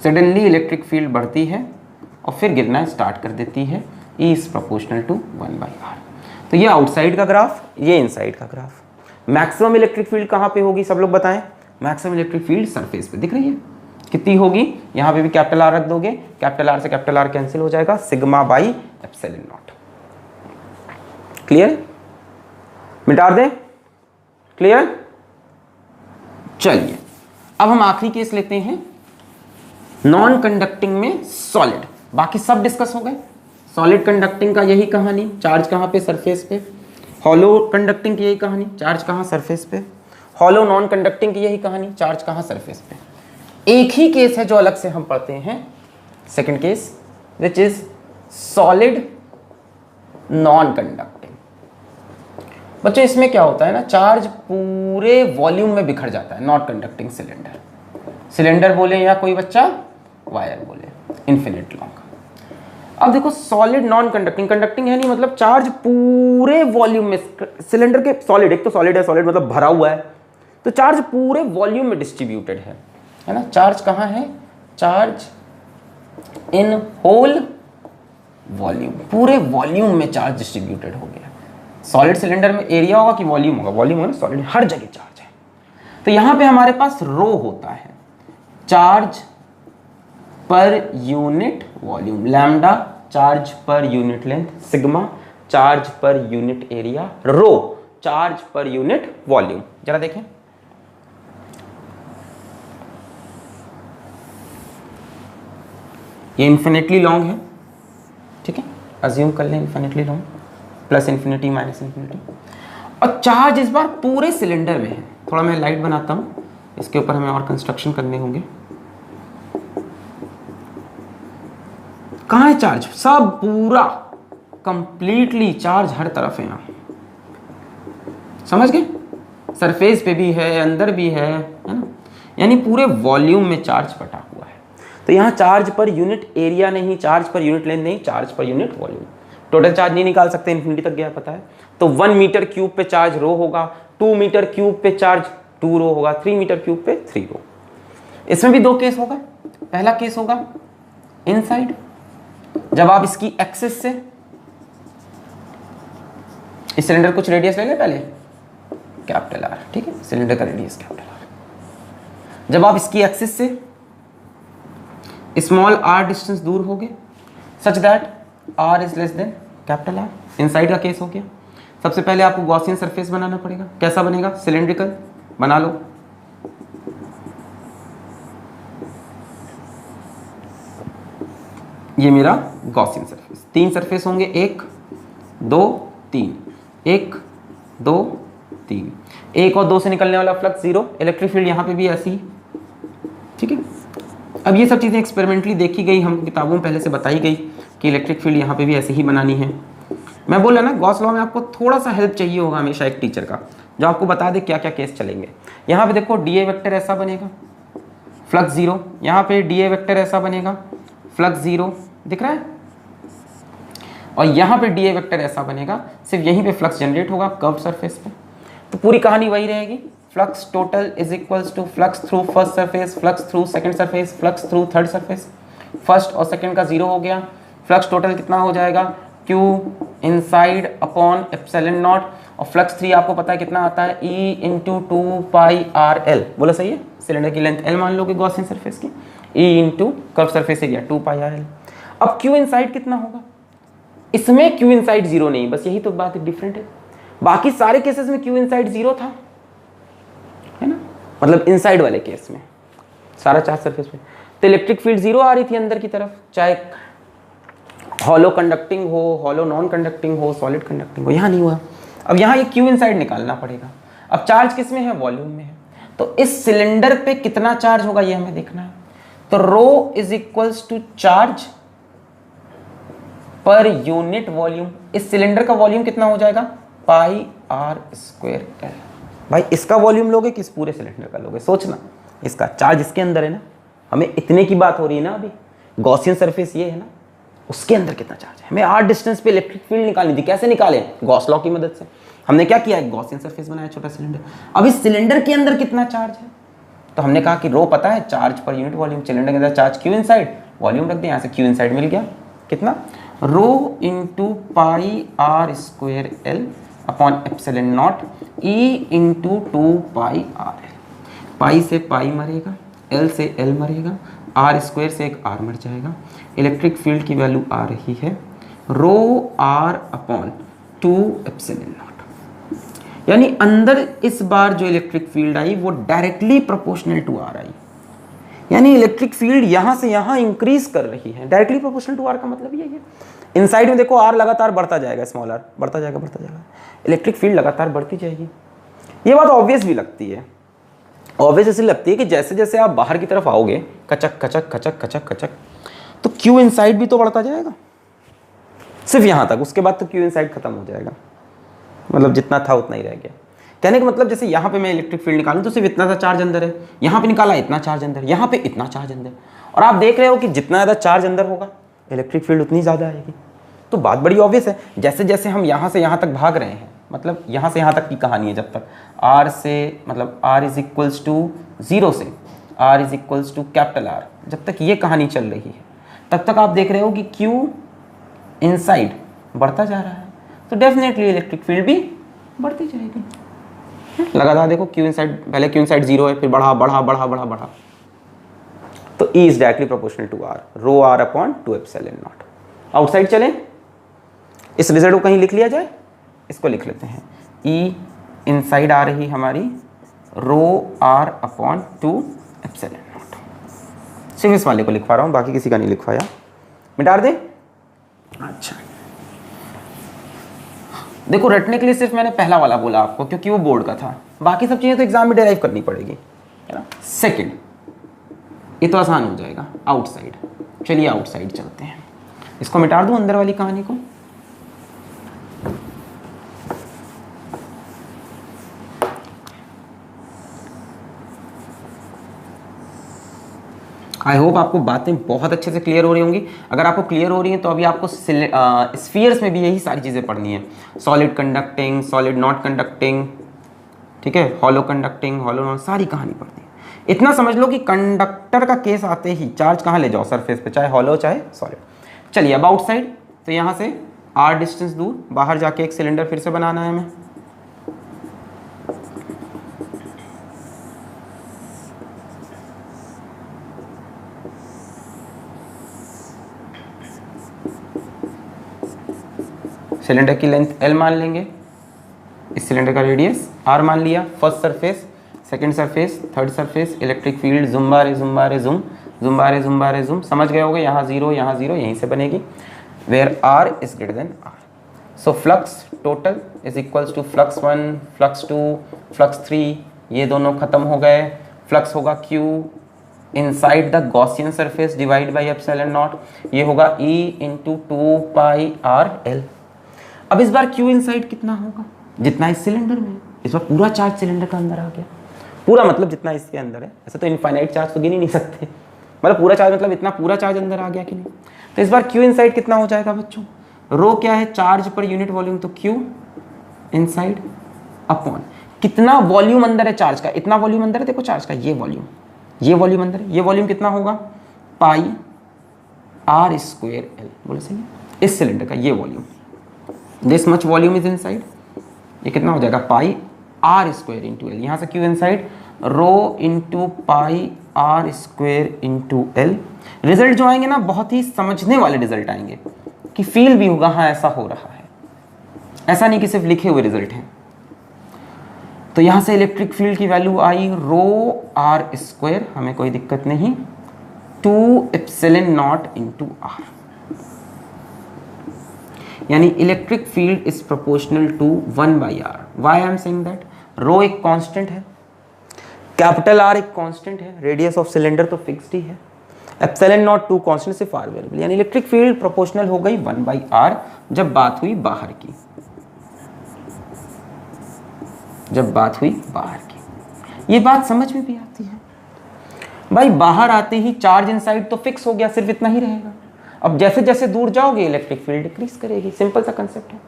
सडनली इलेक्ट्रिक फील्ड बढ़ती है और फिर गिरना स्टार्ट कर देती है, E is proportional to 1/r। तो ये आउटसाइड का ग्राफ, ये इनसाइड का ग्राफ। मैक्सिमम इलेक्ट्रिक फील्ड कहाँ पे होगी, सब लोग बताएं। मैक्सिमम इलेक्ट्रिक फील्ड सरफेस पे, दिख रही है कितनी होगी, यहाँ पे भी कैपिटल आर रख दोगे, कैपिटल आर से कैपिटल आर कैंसिल हो जाएगा, sigma by epsilon not. Clear, मिटा दे, क्लियर। चलिए अब हम आखिरी केस लेते हैं, नॉन कंडक्टिंग में सॉलिड। बाकी सब डिस्कस हो गए, सॉलिड कंडक्टिंग का यही कहानी, चार्ज कहाँ पे, सरफेस पे। हॉलो कंडक्टिंग की यही कहानी, चार्ज कहाँ, सरफेस पे। हॉलो नॉन कंडक्टिंग की यही कहानी, चार्ज कहाँ, सरफेस पे। एक ही केस है जो अलग से हम पढ़ते हैं, second case, which is solid non conducting. बच्चों इसमें क्या होता है ना, चार्ज पूरे वॉल्यूम में बिखर जाता है, नॉट कंडक्टिंग सिलेंडर। सिलेंडर बोले या कोई बच्चा वायर बोले, इन्फिनिट लॉन्ग। अब देखो सॉलिड नॉन कंडक्टिंग, कंडक्टिंग है नहीं मतलब चार्ज पूरे वॉल्यूम में, सिलेंडर के सॉलिड, एक तो सॉलिड है, सॉलिड मतलब भरा हुआ है, तो चार्ज पूरे वॉल्यूम में डिस्ट्रीब्यूटेड है ना। चार्ज कहाँ है, चार्ज इन होल वॉल्यूम, पूरे वॉल्यूम में चार्ज डिस्ट्रीब्यूटेड हो गया। सॉलिड सिलेंडर में एरिया होगा कि वॉल्यूम होगा, वॉल्यूम होगा ना, सॉलिड हर जगह चार्ज है। तो यहां पे हमारे पास रो होता है, charge per unit volume, lambda charge per unit length, sigma charge per unit area, rho charge per unit volume. जरा देखें, ये इन्फिनिटली लॉन्ग है, ठीक है, अज्यूम कर लें infinitely long, plus infinity minus infinity, और चार्ज इस बार पूरे सिलेंडर में है। थोड़ा मैं लाइट बनाता हूं, इसके ऊपर हमें और कंस्ट्रक्शन करने होंगे। कहाँ है चार्ज, सब पूरा कंप्लीटली चार्ज हर तरफ है, यहां समझ गए, सरफेस पे भी है, अंदर भी है ना, यानी पूरे वॉल्यूम में चार्ज बटा हुआ है। तो यहाँ चार्ज पर यूनिट एरिया नहीं, चार्ज पर यूनिट लेंथ नहीं, charge per unit volume. Total charge नहीं निकाल सकते, इन्फिनिटी तक गया पता है। तो 1 मीटर क्यूब पे चार्ज रो होगा, 2 मीटर क्यूब पे चार्ज 2 रो होगा, 3 मीटर क्यूब पे 3 रो। इसमें भी 2 केस होगा। पहला केस होगा इनसाइड, जब आप इसकी एक्सिस से, इस सिलेंडर कुछ रेडियस ले ले पहले, कैपिटल आर, ठीक है, सिलेंडर का रेडियस कैपिटल आर। जब आप इसकी एक्सिस से स्मॉल आर डिस्टेंस दूर हो गए, such that r is less than capital R, inside का केस हो गया। सबसे पहले आपको गॉसियन सरफेस बनाना पड़ेगा। कैसा बनेगा, सिलेंड्रिकल बना लो। ये मेरा गॉसियन सरफेस, 3 सरफेस होंगे, 1 2 3, 1 2 3, 1 और 2 से निकलने वाला फ्लक्स 0, इलेक्ट्रिक फील्ड यहाँ पे भी ऐसी, ठीक है। अब ये सब चीज़ें एक्सपेरिमेंटली देखी गई, हम किताबों में पहले से बताई गई कि इलेक्ट्रिक फील्ड यहाँ पे भी ऐसे ही बनानी है। मैं बोल रहा ना, गॉस लॉ में आपको थोड़ा सा हेल्प चाहिए होगा हमेशा एक टीचर का, जो आपको बता दे क्या क्या केस चलेंगे। यहाँ पे देखो डी ए वेक्टर ऐसा बनेगा, फ्लक्स 0, यहाँ पे डी ए वेक्टर ऐसा बनेगा, फ्लक्स 0, दिख रहा है, और यहाँ पे डी ए वेक्टर ऐसा बनेगा, सिर्फ यहीं पे फ्लक्स जनरेट होगा कर्व्ड सरफेस पे। तो पूरी कहानी वही रहेगी, flux total is equals to flux through first surface, flux through second surface, flux through third surface. First और सेकंड का 0 हो गया, फ्लक्स टोटल कितना हो जाएगा, Q inside upon epsilon not, और फ्लक्स 3 आपको पता है कितना आता है, E इंटू 2πRL, बोला सही है। सिलेंडर की लेंथ L मान लो कि गॉसियन सरफेस की, E into curve surface area 2πRL। अब Q इनसाइड कितना होगा, इसमें Q इनसाइड 0 नहीं, बस यही तो बात डिफरेंट है। बाकी सारे केसेस में Q इनसाइड 0 था, है ना, मतलब इनसाइड वाले केस में सारा चार्ज सरफेस पे, तो इलेक्ट्रिक फील्ड 0 आ रही थी अंदर की तरफ, चाहे हॉलो कंडक्टिंग हो, हॉलो नॉन कंडक्टिंग हो, सॉलिड कंडक्टिंग हो, यहाँ नहीं हुआ। अब यहाँ ये Q इनसाइड निकालना पड़ेगा। अब चार्ज किस में है, वॉल्यूम में है, तो इस सिलेंडर पे कितना चार्ज होगा ये हमें देखना है। तो rho is equals to charge per unit volume. इस सिलेंडर का वॉल्यूम कितना हो जाएगा, πr²L। भाई इसका वॉल्यूम लोगे कि इस पूरे सिलेंडर का लोगे, सोचना, इसका चार्ज इसके अंदर है ना, हमें इतने की बात हो रही है ना, अभी गॉसियन सरफेस ये है ना, उसके अंदर कितना चार्ज है, हमें r डिस्टेंस पे इलेक्ट्रिक फील्ड निकालनी थी। कैसे निकालें, गॉस लॉ की मदद से। हमने क्या किया, एक गॉसियन सरफेस बनाया, छोटा सिलेंडर। अब इस सिलेंडर के अंदर कितना चार्ज है, तो हमने कहा कि रो पता है, charge per unit volume, cylinder के अंदर चार्ज Q इनसाइड, वॉल्यूम रख दिया, यहाँ से Q इनसाइड मिल गया कितना, rho into πr²L upon epsilon naught E into 2πRL। Pi से पाई मरेगा, L से L मरेगा, r² से एक r मर जाएगा। इलेक्ट्रिक फील्ड की वैल्यू आ रही है रो r अपॉन 2 एप्सिलॉन नॉट। यानी अंदर इस बार जो इलेक्ट्रिक फील्ड आई वो डायरेक्टली प्रोपोर्शनल टू r आई, यानी इलेक्ट्रिक फील्ड यहां से यहां इंक्रीज कर रही है, डायरेक्टली प्रोपोर्शनल टू r का मतलब ये है। इनसाइड में देखो r लगातार बढ़ता जाएगा, स्मॉल r बढ़ता जाएगा, इलेक्ट्रिक फील्ड लगातार बढ़ती जाएगी। ये बात ऑब्वियस भी लगती है, ऑब्वियस ऐसी लगती है कि जैसे जैसे आप बाहर की तरफ आओगे, कचक कचक कचक कचक कचक, तो Q इनसाइड भी तो बढ़ता जाएगा, सिर्फ यहां तक, उसके बाद तो Q इनसाइड खत्म हो जाएगा, मतलब जितना था उतना ही रह गया। कहने का मतलब जैसे यहाँ पे मैं इलेक्ट्रिक फील्ड निकालूं तो सिर्फ इतना सा चार्ज अंदर है, यहाँ पे निकाला इतना चार्ज अंदर, यहाँ पे इतना चार्ज अंदर, और आप देख रहे हो कि जितना ज़्यादा चार्ज अंदर होगा इलेक्ट्रिक फील्ड उतनी ज़्यादा आएगी। तो बात बड़ी ऑब्वियस है, जैसे जैसे हम यहाँ से यहाँ तक भाग रहे हैं, मतलब यहाँ से यहाँ तक की कहानी है, जब तक r से मतलब r इज इक्वल्स टू 0 से r is equals to capital R, जब तक ये कहानी चल रही है तब तक आप देख रहे हो कि Q इनसाइड बढ़ता जा रहा है, तो डेफिनेटली इलेक्ट्रिक फील्ड भी बढ़ती जाएगी। लगातार देखो Q इनसाइड, पहले Q इनसाइड 0 है, फिर बढ़ा बढ़ा बढ़ा बढ़ा बढ़ा, तो E is directly proportional to R, rho r upon 2 epsilon naught. Outside चलें, इस रिजल्ट को कहीं लिख लिया जाए, इसको लिख लेते हैं, E इनसाइड आ रही हमारी रो r अपॉन 2 एप्सिलॉन नॉट। सिर्फ इस वाले को लिखवा रहा हूँ, बाकी किसी का नहीं लिखवाया, मिटा दें। अच्छा देखो, रटने के लिए सिर्फ मैंने पहला वाला बोला आपको क्योंकि वो बोर्ड का था, बाकी सब चीज़ें तो एग्जाम में डेराइव करनी पड़ेगी, है ना। सेकंड, ये तो आसान हो जाएगा, आउटसाइड। चलिए आउटसाइड चलते हैं, इसको मिटा दूं अंदर वाली कहानी को। आई होप आपको बातें बहुत अच्छे से क्लियर हो रही होंगी। अगर आपको क्लियर हो रही हैं तो अभी आपको स्फीयर्स में भी यही सारी चीज़ें पढ़नी है, solid conducting, solid not conducting, ठीक है, हॉलो कंडक्टिंग, हॉलो नॉट, सारी कहानी पढ़नी है। इतना समझ लो कि कंडक्टर का केस आते ही चार्ज कहाँ ले जाओ, सरफेस पे, चाहे हॉलो चाहे सॉलिड। चलिए अब आउटसाइड, तो यहाँ से r डिस्टेंस दूर बाहर जाके एक सिलेंडर फिर से बनाना है हमें। सिलेंडर की लेंथ L मान लेंगे, इस सिलेंडर का रेडियस R मान लिया। First surface, second surface, third surface, electric field Zumba रे जुम्बा रे जुम, जुम्बा रे जुम्बा रे जुम, समझ गए होगे, यहाँ 0 यहाँ 0, यहीं से बनेगी, where R is greater than R। So flux total is equals to flux 1, flux 2, flux 3, ये दोनों खत्म हो गए। फ्लक्स होगा Q inside the Gaussian surface divide by epsilon naught, ये होगा E इंटू 2πRL। अब इस बार Q इनसाइड कितना होगा, जितना इस सिलेंडर में, इस बार पूरा चार्ज सिलेंडर का अंदर आ गया, पूरा मतलब जितना इसके अंदर है, ऐसे तो इनफाइनाइट चार्ज तो गिन ही नहीं सकते, मतलब पूरा चार्ज मतलब इतना पूरा चार्ज अंदर आ गया कि नहीं। तो इस बार Q इनसाइड कितना हो जाएगा बच्चों, रो क्या है, चार्ज पर यूनिट वॉल्यूम, तो Q इनसाइड अपॉन कितना वॉल्यूम अंदर है चार्ज का, इतना वॉल्यूम अंदर है, देखो चार्ज का ये वॉल्यूम अंदर है, ये वॉल्यूम कितना होगा, पाई r²L, बोले सही, इस सिलेंडर का ये volume, this much volume is inside, ये कितना हो जाएगा pi r square into l, यहाँ से Q inside rho into pi r square into l. Result जो आएंगे ना बहुत ही समझने वाले रिजल्ट आएंगे कि फील भी होगा हाँ ऐसा हो रहा है, ऐसा नहीं कि सिर्फ लिखे हुए रिजल्ट हैं। तो यहां से इलेक्ट्रिक फील्ड की वैल्यू आई रो आर स्क्वायर, हमें कोई दिक्कत नहीं, 2 एप्सिलॉन नॉट इंटू आर, यानी electric field is proportional to 1 by r. Why I am saying that? Rho एक कांस्टेंट है, कैपिटल आर एक कांस्टेंट है, रेडियस ऑफ सिलेंडर तो फिक्स्ड ही है, एप्सिलॉन नॉट 2 कांस्टेंट से फार वेरिएबल, यानी इलेक्ट्रिक फील्ड प्रोपोर्शनल हो गई 1 बाई आर जब बात हुई बाहर की, जब बात हुई बाहर की। ये बात समझ में भी आती है भाई, बाहर आते ही चार्ज इनसाइड तो फिक्स हो गया, सिर्फ इतना ही रहेगा। अब जैसे जैसे दूर जाओगे इलेक्ट्रिक फील्ड डिक्रीज करेगी, सिंपल सा कंसेप्ट है।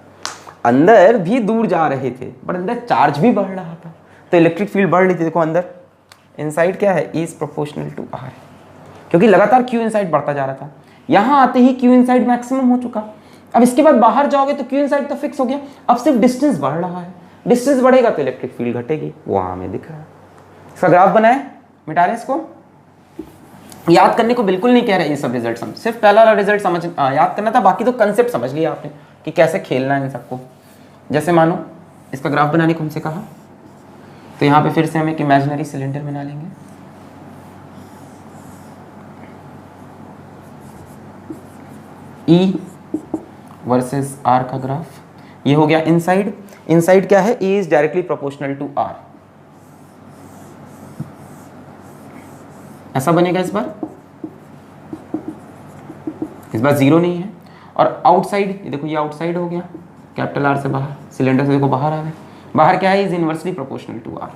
अंदर भी दूर जा रहे थे बट अंदर चार्ज भी बढ़ रहा था तो इलेक्ट्रिक फील्ड बढ़ रही थी। देखो अंदर इनसाइड क्या है, इज प्रोपोर्शनल टू आर, क्योंकि लगातार क्यू इनसाइड बढ़ता जा रहा था। यहां आते ही क्यू इनसाइड मैक्सिमम हो चुका। अब इसके बाद बाहर जाओगे तो क्यू इनसाइड तो फिक्स हो गया, अब सिर्फ डिस्टेंस बढ़ रहा है, डिस्टेंस बढ़ेगा तो इलेक्ट्रिक फील्ड घटेगी, वो हमें दिख रहा है। इसका ग्राफ बनाए, मिटा रहे इसको, याद करने को बिल्कुल नहीं कह रहे ये सब रिजल्ट, सिर्फ पहला वाला रिजल्ट समझ याद करना था, बाकी तो कंसेप्ट समझ लिया आपने कि कैसे खेलना है इन सबको। जैसे मानो इसका ग्राफ बनाने को हमसे कहा, तो यहाँ पे फिर से हम एक इमेजिनरी सिलेंडर बना लेंगे। ई वर्सेस आर का ग्राफ, ये हो गया इनसाइड। इनसाइड क्या है, E is directly proportional to r, ऐसा बनेगा इस बार 0 नहीं है। और आउटसाइड, देखो ये आउटसाइड हो गया, कैपिटल आर से बाहर, सिलेंडर से देखो बाहर आ गए, बाहर क्या है, is inversely proportional to r.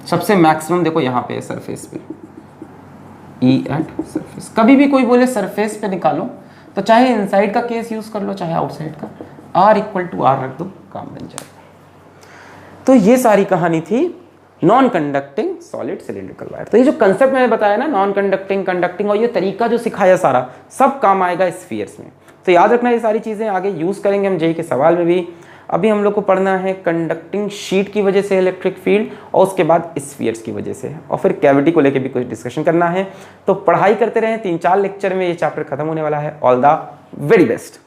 सबसे मैक्सिमम देखो यहाँ पे सरफेस पे, ई एट सरफेस। कभी भी कोई बोले सरफेस पे निकालो तो चाहे इनसाइड का केस यूज कर लो चाहे आउटसाइड का, आर इक्वल टू आर रख दो, काम बन जाएगा। तो ये सारी कहानी थी non conducting solid cylindrical wire. तो ये जो कंसेप्ट मैंने बताया ना, नॉन कंडक्टिंग, कंडक्टिंग, और ये तरीका जो सिखाया सारा, सब काम आएगा स्फीयर्स में। तो याद रखना ये सारी चीज़ें आगे यूज़ करेंगे हम जेईई के सवाल में भी। अभी हम लोग को पढ़ना है कंडक्टिंग शीट की वजह से इलेक्ट्रिक फील्ड, और उसके बाद स्फीयर्स की वजह से, और फिर कैविटी को लेकर भी कुछ डिस्कशन करना है। तो पढ़ाई करते रहें, 3-4 लेक्चर में ये चैप्टर खत्म होने वाला है। All the very best.